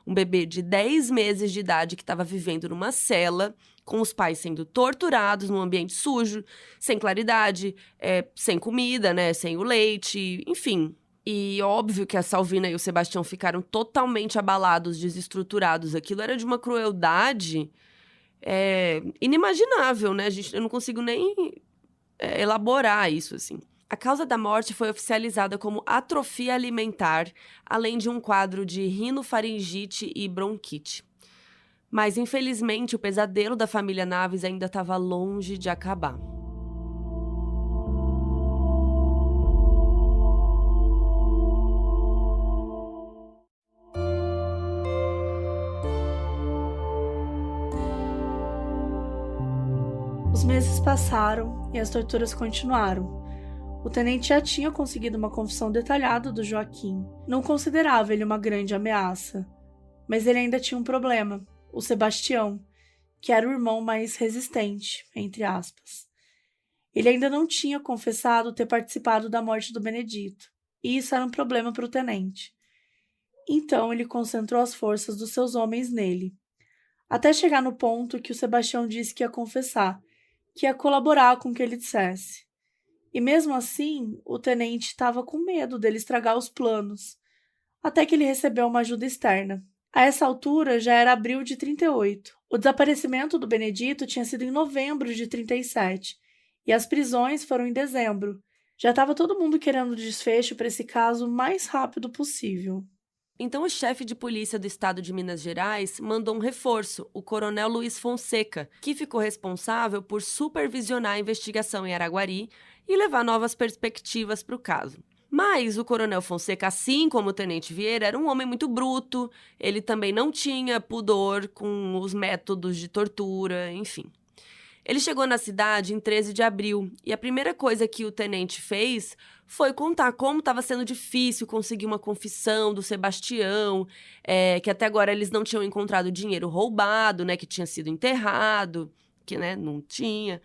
Um bebê de 10 meses de idade que estava vivendo numa cela, com os pais sendo torturados num ambiente sujo, sem claridade, sem comida, né, sem o leite, enfim. E óbvio que a Salvina e o Sebastião ficaram totalmente abalados, desestruturados. Aquilo era de uma crueldade inimaginável, né? Eu não consigo nem elaborar isso, assim. A causa da morte foi oficializada como atrofia alimentar, além de um quadro de rinofaringite e bronquite. Mas, infelizmente, o pesadelo da família Naves ainda estava longe de acabar. Os meses passaram e as torturas continuaram. O tenente já tinha conseguido uma confissão detalhada do Joaquim. Não considerava ele uma grande ameaça. Mas ele ainda tinha um problema, o Sebastião, que era o irmão mais resistente, entre aspas. Ele ainda não tinha confessado ter participado da morte do Benedito, e isso era um problema para o tenente. Então ele concentrou as forças dos seus homens nele. até chegar no ponto que o Sebastião disse que ia confessar, que ia colaborar com o que ele dissesse. E mesmo assim, o tenente estava com medo dele estragar os planos, até que ele recebeu uma ajuda externa. A essa altura já era abril de 38. O desaparecimento do Benedito tinha sido em novembro de 37, e as prisões foram em dezembro. Já estava todo mundo querendo desfecho para esse caso o mais rápido possível. Então o chefe de polícia do estado de Minas Gerais mandou um reforço, o coronel Luiz Fonseca, que ficou responsável por supervisionar a investigação em Araguari e levar novas perspectivas para o caso. Mas o coronel Fonseca, assim como o tenente Vieira, era um homem muito bruto, ele também não tinha pudor com os métodos de tortura, enfim. Ele chegou na cidade em 13 de abril e a primeira coisa que o tenente fez foi contar como estava sendo difícil conseguir uma confissão do Sebastião, que até agora eles não tinham encontrado dinheiro roubado, né, que tinha sido enterrado, que não tinha.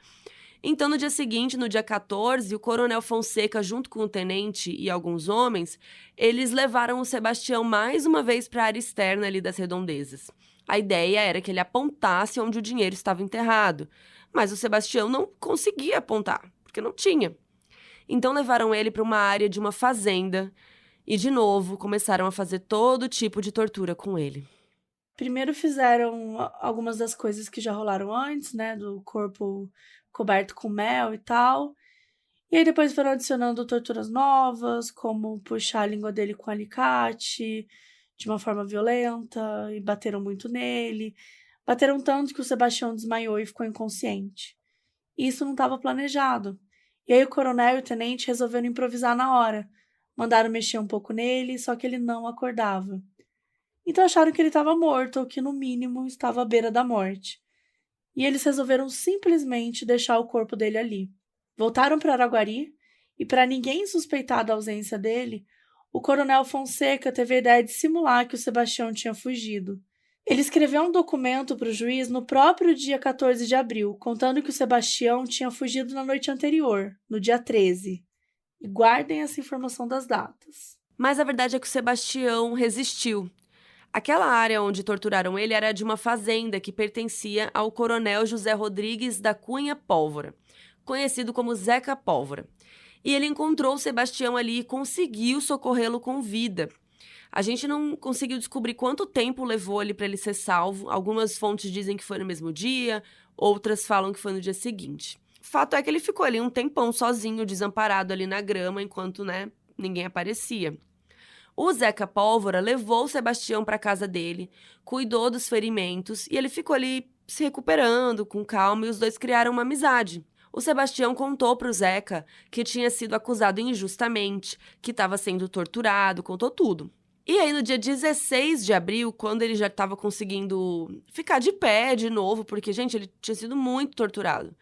Então, no dia seguinte, no dia 14, o coronel Fonseca, junto com o tenente e alguns homens, eles levaram o Sebastião mais uma vez para a área externa ali das redondezas. A ideia era que ele apontasse onde o dinheiro estava enterrado, mas o Sebastião não conseguia apontar, porque não tinha. Então levaram ele para uma área de uma fazenda e, de novo, começaram a fazer todo tipo de tortura com ele. Primeiro fizeram algumas das coisas que já rolaram antes, né, do corpo coberto com mel e tal. E aí depois foram adicionando torturas novas, como puxar a língua dele com alicate, de uma forma violenta, e bateram muito nele. Bateram tanto que o Sebastião desmaiou e ficou inconsciente. E isso não estava planejado. E aí o coronel e o tenente resolveram improvisar na hora. Mandaram mexer um pouco nele, só que ele não acordava. Então acharam que ele estava morto, ou que no mínimo estava à beira da morte. E eles resolveram simplesmente deixar o corpo dele ali. Voltaram para Araguari e, para ninguém suspeitar da ausência dele, o coronel Fonseca teve a ideia de simular que o Sebastião tinha fugido. Ele escreveu um documento para o juiz no próprio dia 14 de abril, contando que o Sebastião tinha fugido na noite anterior, no dia 13. E guardem essa informação das datas. Mas a verdade é que o Sebastião resistiu. Aquela área onde torturaram ele era de uma fazenda que pertencia ao coronel José Rodrigues da Cunha Pólvora, conhecido como Zeca Pólvora. E ele encontrou o Sebastião ali e conseguiu socorrê-lo com vida. A gente não conseguiu descobrir quanto tempo levou ali para ele ser salvo. Algumas fontes dizem que foi no mesmo dia, outras falam que foi no dia seguinte. Fato é que ele ficou ali um tempão sozinho, desamparado ali na grama, enquanto, ninguém aparecia. O Zeca Pólvora levou o Sebastião para a casa dele, cuidou dos ferimentos e ele ficou ali se recuperando com calma e os dois criaram uma amizade. O Sebastião contou para o Zeca que tinha sido acusado injustamente, que estava sendo torturado, contou tudo. E aí, no dia 16 de abril, quando ele já estava conseguindo ficar de pé de novo, porque, gente, ele tinha sido muito torturado.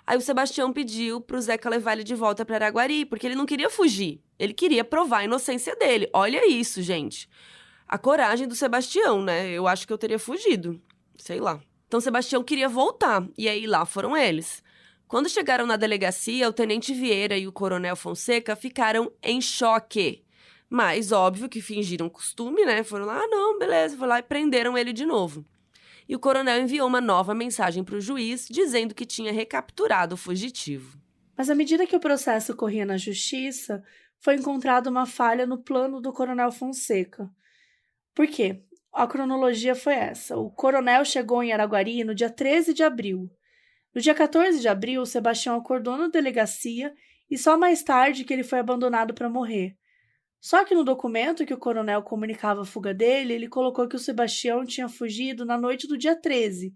Aí o Sebastião pediu pro Zeca levar ele de volta para Araguari, porque ele não queria fugir. Ele queria provar a inocência dele. Olha isso, gente. A coragem do Sebastião, né? Eu acho que eu teria fugido. Sei lá. Então, o Sebastião queria voltar. E aí, lá foram eles. Quando chegaram na delegacia, o tenente Vieira e o coronel Fonseca ficaram em choque. Mas, óbvio que fingiram costume, né? Foram lá, não, beleza. Foram lá e prenderam ele de novo. E o coronel enviou uma nova mensagem para o juiz, dizendo que tinha recapturado o fugitivo. Mas à medida que o processo corria na justiça, foi encontrada uma falha no plano do coronel Fonseca. Por quê? A cronologia foi essa. O coronel chegou em Araguari no dia 13 de abril. No dia 14 de abril, o Sebastião acordou na delegacia e só mais tarde que ele foi abandonado para morrer. Só que no documento que o coronel comunicava a fuga dele, ele colocou que o Sebastião tinha fugido na noite do dia 13.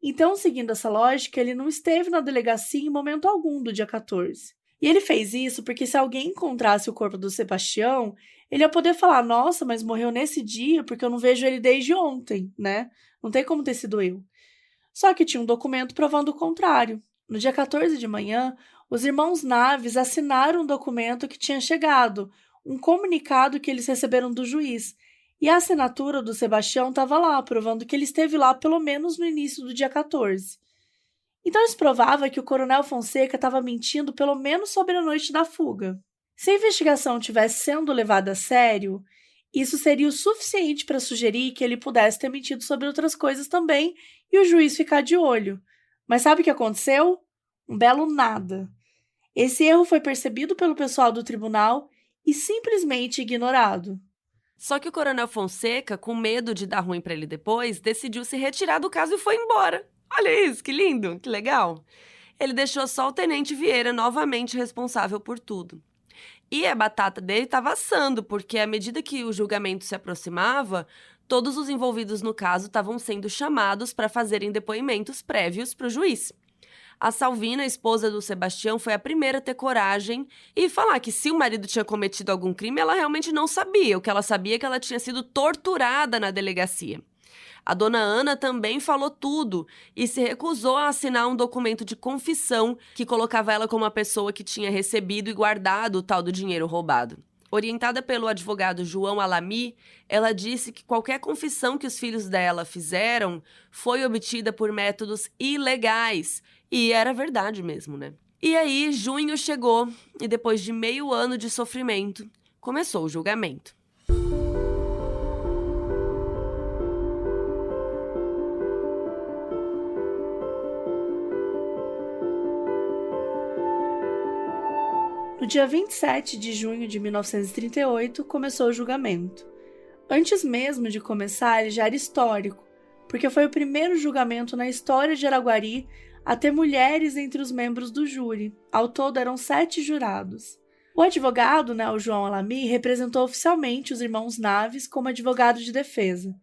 Então, seguindo essa lógica, ele não esteve na delegacia em momento algum do dia 14. E ele fez isso porque se alguém encontrasse o corpo do Sebastião, ele ia poder falar, nossa, mas morreu nesse dia porque eu não vejo ele desde ontem, né? Não tem como ter sido eu. Só que tinha um documento provando o contrário. No dia 14 de manhã, os irmãos Naves assinaram um documento que tinha chegado, um comunicado que eles receberam do juiz. E a assinatura do Sebastião estava lá, provando que ele esteve lá pelo menos no início do dia 14. Então isso provava que o coronel Fonseca estava mentindo pelo menos sobre a noite da fuga. Se a investigação tivesse sendo levada a sério, Isso seria o suficiente para sugerir que ele pudesse ter mentido sobre outras coisas também e o juiz ficar de olho. Mas sabe o que aconteceu? Um belo nada. Esse erro foi percebido pelo pessoal do tribunal e simplesmente ignorado. Só que o Coronel Fonseca, com medo de dar ruim para ele depois, decidiu se retirar do caso e foi embora. Olha isso, que lindo, que legal. Ele deixou só o Tenente Vieira novamente responsável por tudo. E a batata dele estava assando, porque à medida que o julgamento se aproximava, todos os envolvidos no caso estavam sendo chamados para fazerem depoimentos prévios para o juiz. A Salvina, a esposa do Sebastião, foi a primeira a ter coragem e falar que se o marido tinha cometido algum crime, ela realmente não sabia. O que ela sabia é que ela tinha sido torturada na delegacia. A dona Ana também falou tudo e se recusou a assinar um documento de confissão que colocava ela como uma pessoa que tinha recebido e guardado o tal do dinheiro roubado. Orientada pelo advogado João Alamy, ela disse que qualquer confissão que os filhos dela fizeram foi obtida por métodos ilegais. E era verdade mesmo, né? E aí, junho chegou e depois de meio ano de sofrimento, começou o julgamento. No dia 27 de junho de 1938, começou o julgamento. Antes mesmo de começar, ele já era histórico, porque foi o primeiro julgamento na história de Araguari a ter mulheres entre os membros do júri. Ao todo, eram 7 jurados. O advogado, o João Alamy, representou oficialmente os irmãos Naves como advogado de defesa.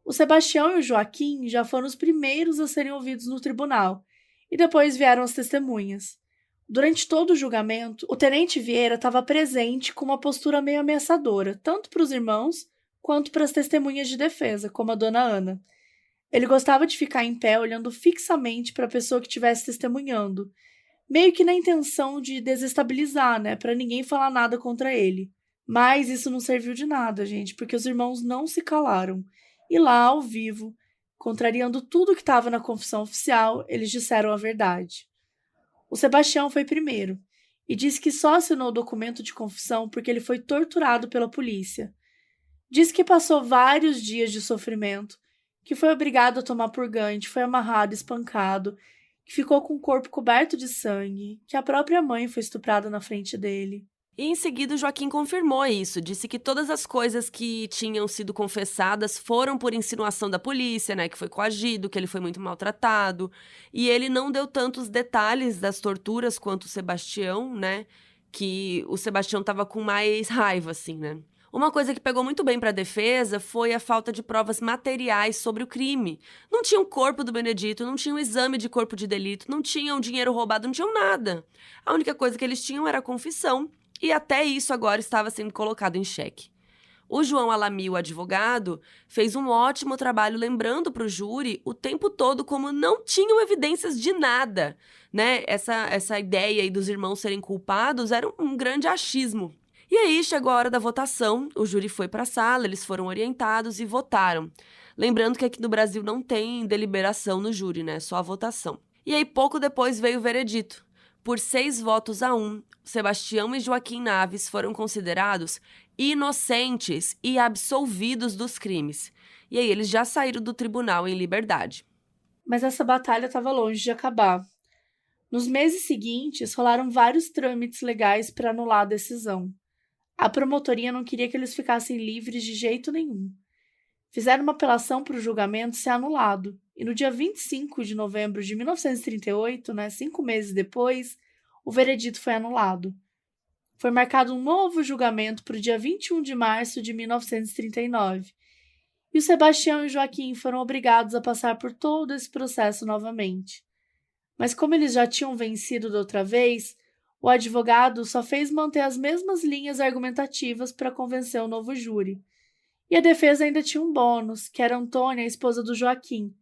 O Sebastião e o Joaquim já foram os primeiros a serem ouvidos no tribunal, e depois vieram as testemunhas. Durante todo o julgamento, o tenente Vieira estava presente com uma postura meio ameaçadora, tanto para os irmãos quanto para as testemunhas de defesa, como a dona Ana. Ele gostava de ficar em pé olhando fixamente para a pessoa que estivesse testemunhando, meio que na intenção de desestabilizar, para ninguém falar nada contra ele. Mas isso não serviu de nada, gente, porque os irmãos não se calaram. E lá, ao vivo, contrariando tudo que estava na confissão oficial, eles disseram a verdade. O Sebastião foi primeiro e disse que só assinou o documento de confissão porque ele foi torturado pela polícia. Disse que passou vários dias de sofrimento, que foi obrigado a tomar purgante, foi amarrado, espancado, que ficou com o corpo coberto de sangue, que a própria mãe foi estuprada na frente dele. E em seguida o Joaquim confirmou isso, disse que todas as coisas que tinham sido confessadas foram por insinuação da polícia, que foi coagido, que ele foi muito maltratado, e ele não deu tantos detalhes das torturas quanto o Sebastião, que o Sebastião estava com mais raiva, assim, Uma coisa que pegou muito bem para a defesa foi a falta de provas materiais sobre o crime. Não tinha o corpo do Benedito, não tinha o exame de corpo de delito, não tinham dinheiro roubado, não tinham nada. A única coisa que eles tinham era a confissão, e até isso agora estava sendo colocado em xeque. O João Alamy, o advogado, fez um ótimo trabalho lembrando para o júri o tempo todo como não tinham evidências de nada, Essa ideia aí dos irmãos serem culpados era um grande achismo. E aí chegou a hora da votação, o júri foi para a sala, eles foram orientados e votaram. Lembrando que aqui no Brasil não tem deliberação no júri, só a votação. E aí pouco depois veio o veredito. Por 6-1, Sebastião e Joaquim Naves foram considerados inocentes e absolvidos dos crimes. E aí eles já saíram do tribunal em liberdade. Mas essa batalha estava longe de acabar. Nos meses seguintes, rolaram vários trâmites legais para anular a decisão. A promotoria não queria que eles ficassem livres de jeito nenhum. Fizeram uma apelação para o julgamento ser anulado, e no dia 25 de novembro de 1938, 5 meses depois, o veredito foi anulado. Foi marcado um novo julgamento para o dia 21 de março de 1939, e o Sebastião e o Joaquim foram obrigados a passar por todo esse processo novamente. Mas como eles já tinham vencido da outra vez, o advogado só fez manter as mesmas linhas argumentativas para convencer o novo júri. E a defesa ainda tinha um bônus, que era Antônia, a esposa do Joaquim.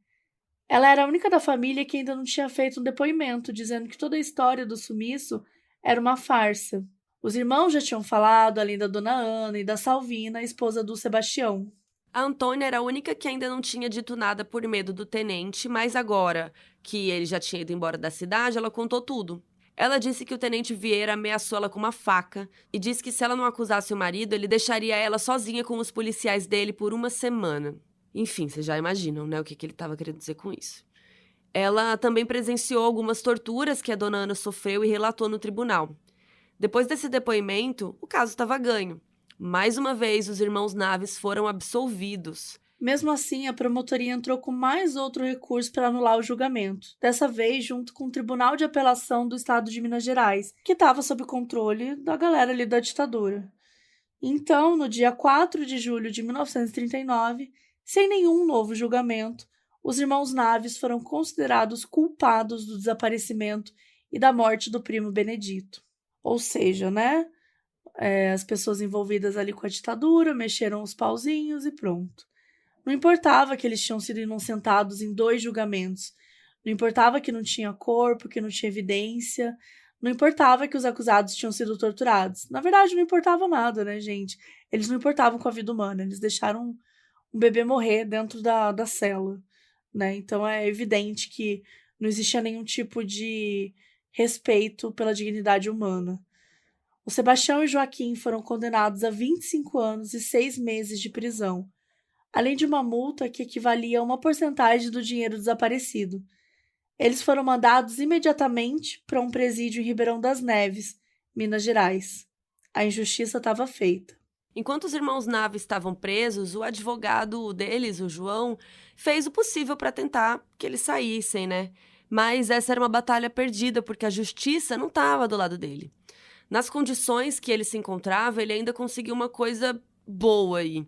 Ela era a única da família que ainda não tinha feito um depoimento, dizendo que toda a história do sumiço era uma farsa. Os irmãos já tinham falado, além da dona Ana e da Salvina, a esposa do Sebastião. A Antônia era a única que ainda não tinha dito nada por medo do tenente, mas agora que ele já tinha ido embora da cidade, ela contou tudo. Ela disse que o tenente Vieira ameaçou ela com uma faca e disse que se ela não acusasse o marido, ele deixaria ela sozinha com os policiais dele por uma semana. Enfim, vocês já imaginam, né, o que ele estava querendo dizer com isso. Ela também presenciou algumas torturas que a dona Ana sofreu e relatou no tribunal. Depois desse depoimento, o caso estava ganho. Mais uma vez, os irmãos Naves foram absolvidos. Mesmo assim, a promotoria entrou com mais outro recurso para anular o julgamento, dessa vez junto com o Tribunal de Apelação do Estado de Minas Gerais, que estava sob controle da galera ali da ditadura. Então, no dia 4 de julho de 1939, sem nenhum novo julgamento, os irmãos Naves foram considerados culpados do desaparecimento e da morte do primo Benedito. Ou seja, né? As pessoas envolvidas ali com a ditadura mexeram os pauzinhos e pronto. Não importava que eles tinham sido inocentados em 2 julgamentos. Não importava que não tinha corpo, que não tinha evidência. Não importava que os acusados tinham sido torturados. Na verdade, não importava nada, né, gente? Eles não importavam com a vida humana. Eles deixaram um bebê morrer dentro da cela, né? Então é evidente que não existia nenhum tipo de respeito pela dignidade humana. O Sebastião e o Joaquim foram condenados a 25 anos e 6 meses de prisão, além de uma multa que equivalia a uma porcentagem do dinheiro desaparecido. Eles foram mandados imediatamente para um presídio em Ribeirão das Neves, Minas Gerais. A injustiça estava feita. Enquanto os irmãos Naves estavam presos, o advogado deles, o João, fez o possível para tentar que eles saíssem, né? Mas essa era uma batalha perdida, porque a justiça não estava do lado dele. Nas condições que ele se encontrava, ele ainda conseguiu uma coisa boa aí.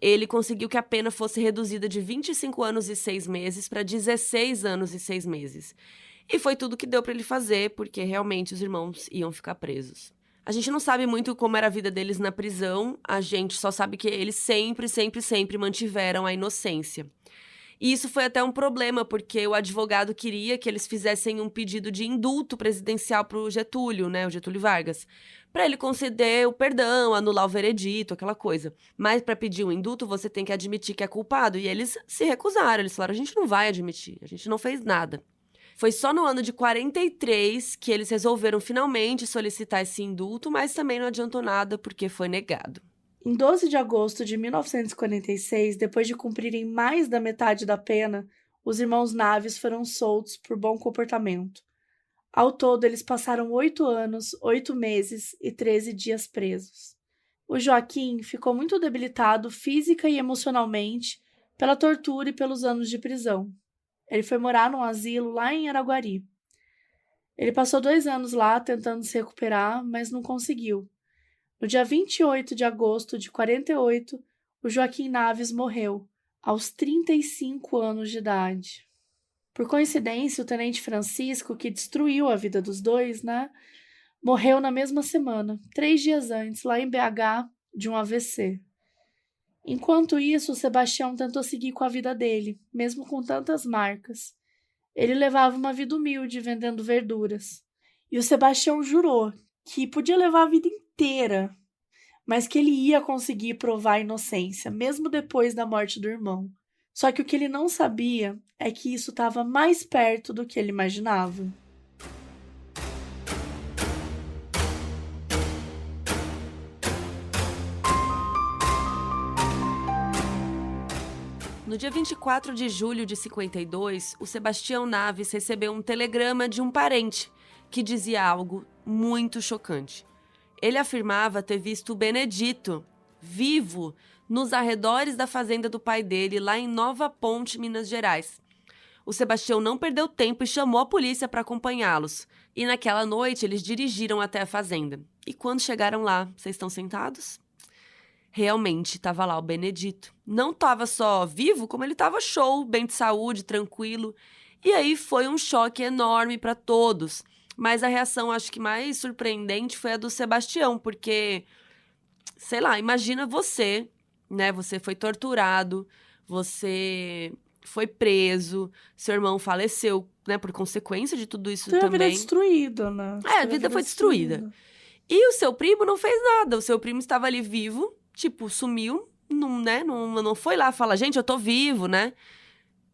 Ele conseguiu que a pena fosse reduzida de 25 anos e 6 meses para 16 anos e 6 meses. E foi tudo que deu para ele fazer, porque realmente os irmãos iam ficar presos. A gente não sabe muito como era a vida deles na prisão, a gente só sabe que eles sempre mantiveram a inocência. E isso foi até um problema, porque o advogado queria que eles fizessem um pedido de indulto presidencial para o Getúlio, né, o Getúlio Vargas, para ele conceder o perdão, anular o veredito, aquela coisa. Mas para pedir o indulto, você tem que admitir que é culpado. E eles se recusaram, eles falaram, a gente não vai admitir, a gente não fez nada. Foi só no ano de 43 que eles resolveram finalmente solicitar esse indulto, mas também não adiantou nada porque foi negado. Em 12 de agosto de 1946, depois de cumprirem mais da metade da pena, os irmãos Naves foram soltos por bom comportamento. Ao todo, eles passaram 8 anos, 8 meses e 13 dias presos. O Joaquim ficou muito debilitado física e emocionalmente pela tortura e pelos anos de prisão. Ele foi morar num asilo lá em Araguari. Ele passou 2 anos lá tentando se recuperar, mas não conseguiu. No dia 28 de agosto de 48, o Joaquim Naves morreu, aos 35 anos de idade. Por coincidência, o tenente Francisco, que destruiu a vida dos dois, morreu na mesma semana, 3 dias antes, lá em BH, de um AVC. Enquanto isso, o Sebastião tentou seguir com a vida dele, mesmo com tantas marcas. Ele levava uma vida humilde, vendendo verduras. E o Sebastião jurou que podia levar a vida inteira, mas que ele ia conseguir provar a inocência, mesmo depois da morte do irmão. Só que o que ele não sabia é que isso estava mais perto do que ele imaginava. No dia 24 de julho de 52, o Sebastião Naves recebeu um telegrama de um parente que dizia algo muito chocante. Ele afirmava ter visto o Benedito, vivo, nos arredores da fazenda do pai dele, lá em Nova Ponte, Minas Gerais. O Sebastião não perdeu tempo e chamou a polícia para acompanhá-los. E naquela noite eles dirigiram até a fazenda. E quando chegaram lá, vocês estão sentados? Realmente estava lá o Benedito. Não estava só vivo, como ele estava show, bem de saúde, tranquilo. E aí foi um choque enorme para todos. Mas a reação, acho que mais surpreendente foi a do Sebastião, porque, sei lá, imagina você, né? Você foi torturado, você foi preso, seu irmão faleceu, né? Por consequência de tudo isso também. A vida destruída, né? A vida foi destruída. E o seu primo não fez nada. O seu primo estava ali vivo, tipo, sumiu, não foi lá falar, gente, eu tô vivo, né?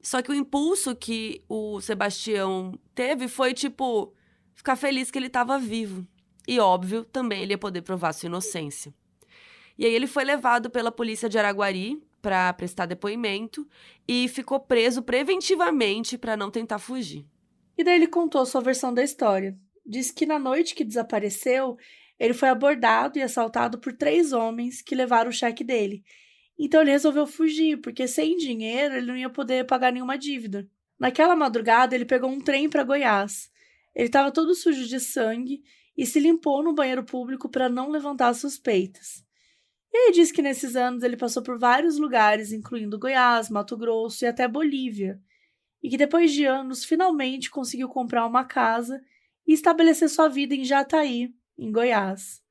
Só que o impulso que o Sebastião teve foi, tipo, ficar feliz que ele estava vivo. E, óbvio, também ele ia poder provar sua inocência. E aí ele foi levado pela polícia de Araguari para prestar depoimento e ficou preso preventivamente para não tentar fugir. E daí ele contou sua versão da história. Disse que na noite que desapareceu, ele foi abordado e assaltado por 3 homens que levaram o cheque dele. Então ele resolveu fugir, porque sem dinheiro ele não ia poder pagar nenhuma dívida. Naquela madrugada, ele pegou um trem para Goiás. Ele estava todo sujo de sangue e se limpou no banheiro público para não levantar suspeitas. E aí diz que nesses anos ele passou por vários lugares, incluindo Goiás, Mato Grosso e até Bolívia. E que depois de anos, finalmente conseguiu comprar uma casa e estabelecer sua vida em Jataí, em Goiás.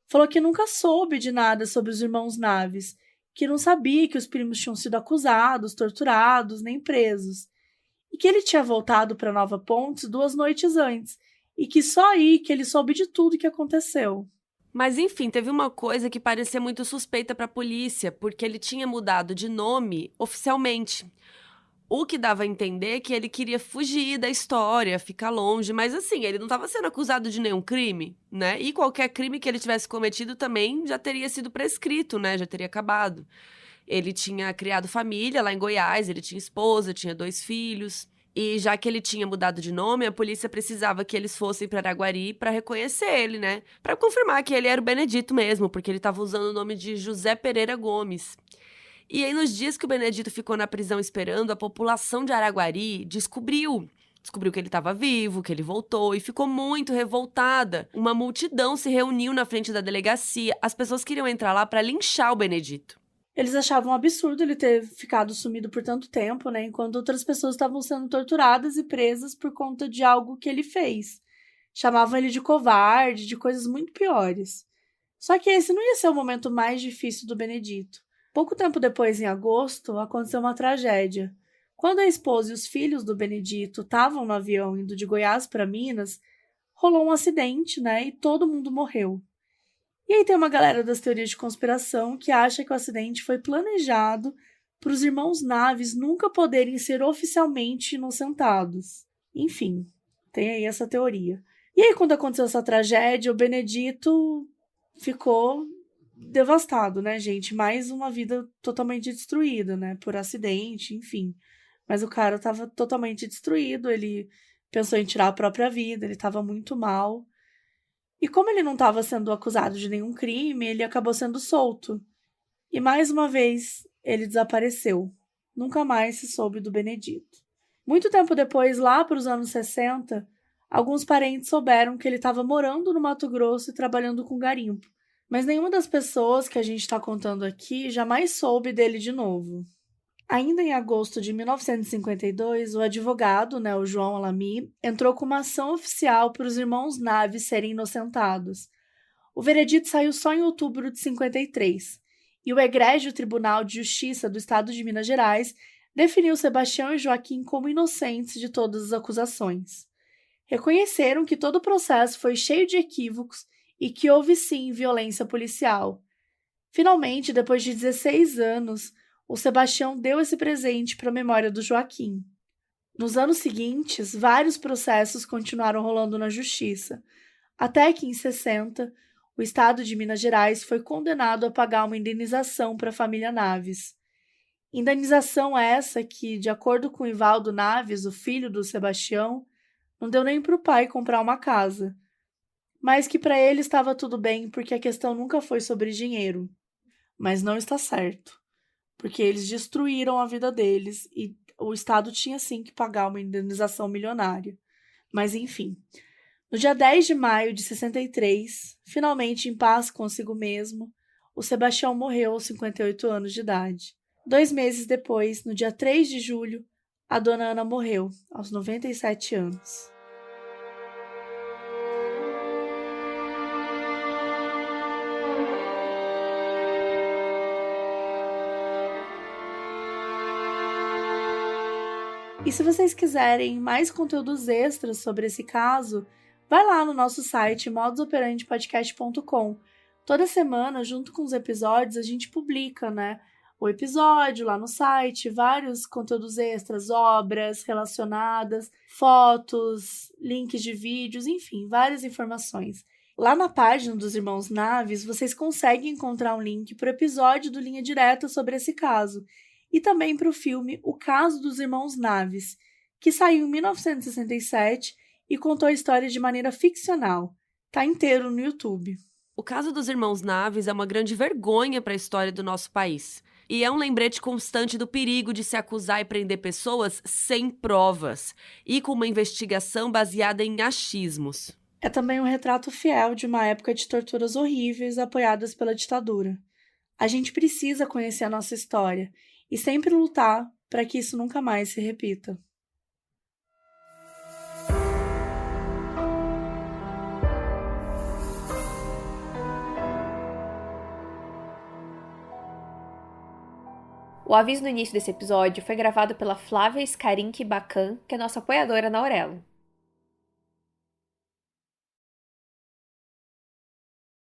Falou que nunca soube de nada sobre os irmãos Naves, que não sabia que os primos tinham sido acusados, torturados, nem presos. E que ele tinha voltado para Nova Pontes 2 noites antes, e que só aí que ele soube de tudo que aconteceu. Mas enfim, teve uma coisa que parecia muito suspeita para a polícia, porque ele tinha mudado de nome oficialmente. O que dava a entender que ele queria fugir da história, ficar longe, mas assim, ele não estava sendo acusado de nenhum crime, né? E qualquer crime que ele tivesse cometido também já teria sido prescrito, né? Já teria acabado. Ele tinha criado família lá em Goiás, ele tinha esposa, tinha 2 filhos. E já que ele tinha mudado de nome, a polícia precisava que eles fossem para Araguari para reconhecer ele, né? Para confirmar que ele era o Benedito mesmo, porque ele estava usando o nome de José Pereira Gomes. E aí, nos dias que o Benedito ficou na prisão esperando, a população de Araguari descobriu que ele estava vivo, que ele voltou e ficou muito revoltada. Uma multidão se reuniu na frente da delegacia. As pessoas queriam entrar lá para linchar o Benedito. Eles achavam um absurdo ele ter ficado sumido por tanto tempo, né? Enquanto outras pessoas estavam sendo torturadas e presas por conta de algo que ele fez. Chamavam ele de covarde, de coisas muito piores. Só que esse não ia ser o momento mais difícil do Benedito. Pouco tempo depois, em agosto, aconteceu uma tragédia. Quando a esposa e os filhos do Benedito estavam no avião indo de Goiás para Minas, rolou um acidente, né? E todo mundo morreu. E aí tem uma galera das teorias de conspiração que acha que o acidente foi planejado para os irmãos Naves nunca poderem ser oficialmente inocentados. Enfim, tem aí essa teoria. E aí, quando aconteceu essa tragédia, o Benedito ficou devastado, né, gente? Mais uma vida totalmente destruída, né? Por acidente, enfim. Mas o cara tava totalmente destruído, ele pensou em tirar a própria vida, ele tava muito mal. E como ele não estava sendo acusado de nenhum crime, ele acabou sendo solto. E mais uma vez, ele desapareceu. Nunca mais se soube do Benedito. Muito tempo depois, lá para os anos 60, alguns parentes souberam que ele estava morando no Mato Grosso e trabalhando com garimpo. Mas nenhuma das pessoas que a gente está contando aqui jamais soube dele de novo. Ainda em agosto de 1952, o advogado, o João Alamy, entrou com uma ação oficial para os irmãos Naves serem inocentados. O veredito saiu só em outubro de 53, e o egrégio Tribunal de Justiça do Estado de Minas Gerais definiu Sebastião e Joaquim como inocentes de todas as acusações. Reconheceram que todo o processo foi cheio de equívocos e que houve sim violência policial. Finalmente, depois de 16 anos, o Sebastião deu esse presente para a memória do Joaquim. Nos anos seguintes, vários processos continuaram rolando na justiça, até que em 60, o estado de Minas Gerais foi condenado a pagar uma indenização para a família Naves. Indenização essa que, de acordo com Ivaldo Naves, o filho do Sebastião, não deu nem para o pai comprar uma casa, mas que para ele estava tudo bem porque a questão nunca foi sobre dinheiro. Mas não está certo, porque eles destruíram a vida deles e o Estado tinha sim que pagar uma indenização milionária. Mas enfim, no dia 10 de maio de 63, finalmente em paz consigo mesmo, o Sebastião morreu aos 58 anos de idade. 2 meses depois, no dia 3 de julho, a dona Ana morreu, aos 97 anos. E se vocês quiserem mais conteúdos extras sobre esse caso, vai lá no nosso site modusoperandipodcast.com. Toda semana, junto com os episódios, a gente publica, o episódio lá no site, vários conteúdos extras, obras relacionadas, fotos, links de vídeos, enfim, várias informações. Lá na página dos Irmãos Naves, vocês conseguem encontrar um link para o episódio do Linha Direta sobre esse caso e também para o filme O Caso dos Irmãos Naves, que saiu em 1967 e contou a história de maneira ficcional. Tá inteiro no YouTube. O caso dos Irmãos Naves é uma grande vergonha para a história do nosso país. E é um lembrete constante do perigo de se acusar e prender pessoas sem provas e com uma investigação baseada em achismos. É também um retrato fiel de uma época de torturas horríveis apoiadas pela ditadura. A gente precisa conhecer a nossa história e sempre lutar para que isso nunca mais se repita. O aviso no início desse episódio foi gravado pela Flávia Scarinchi Bacan, que é nossa apoiadora na Aurelo.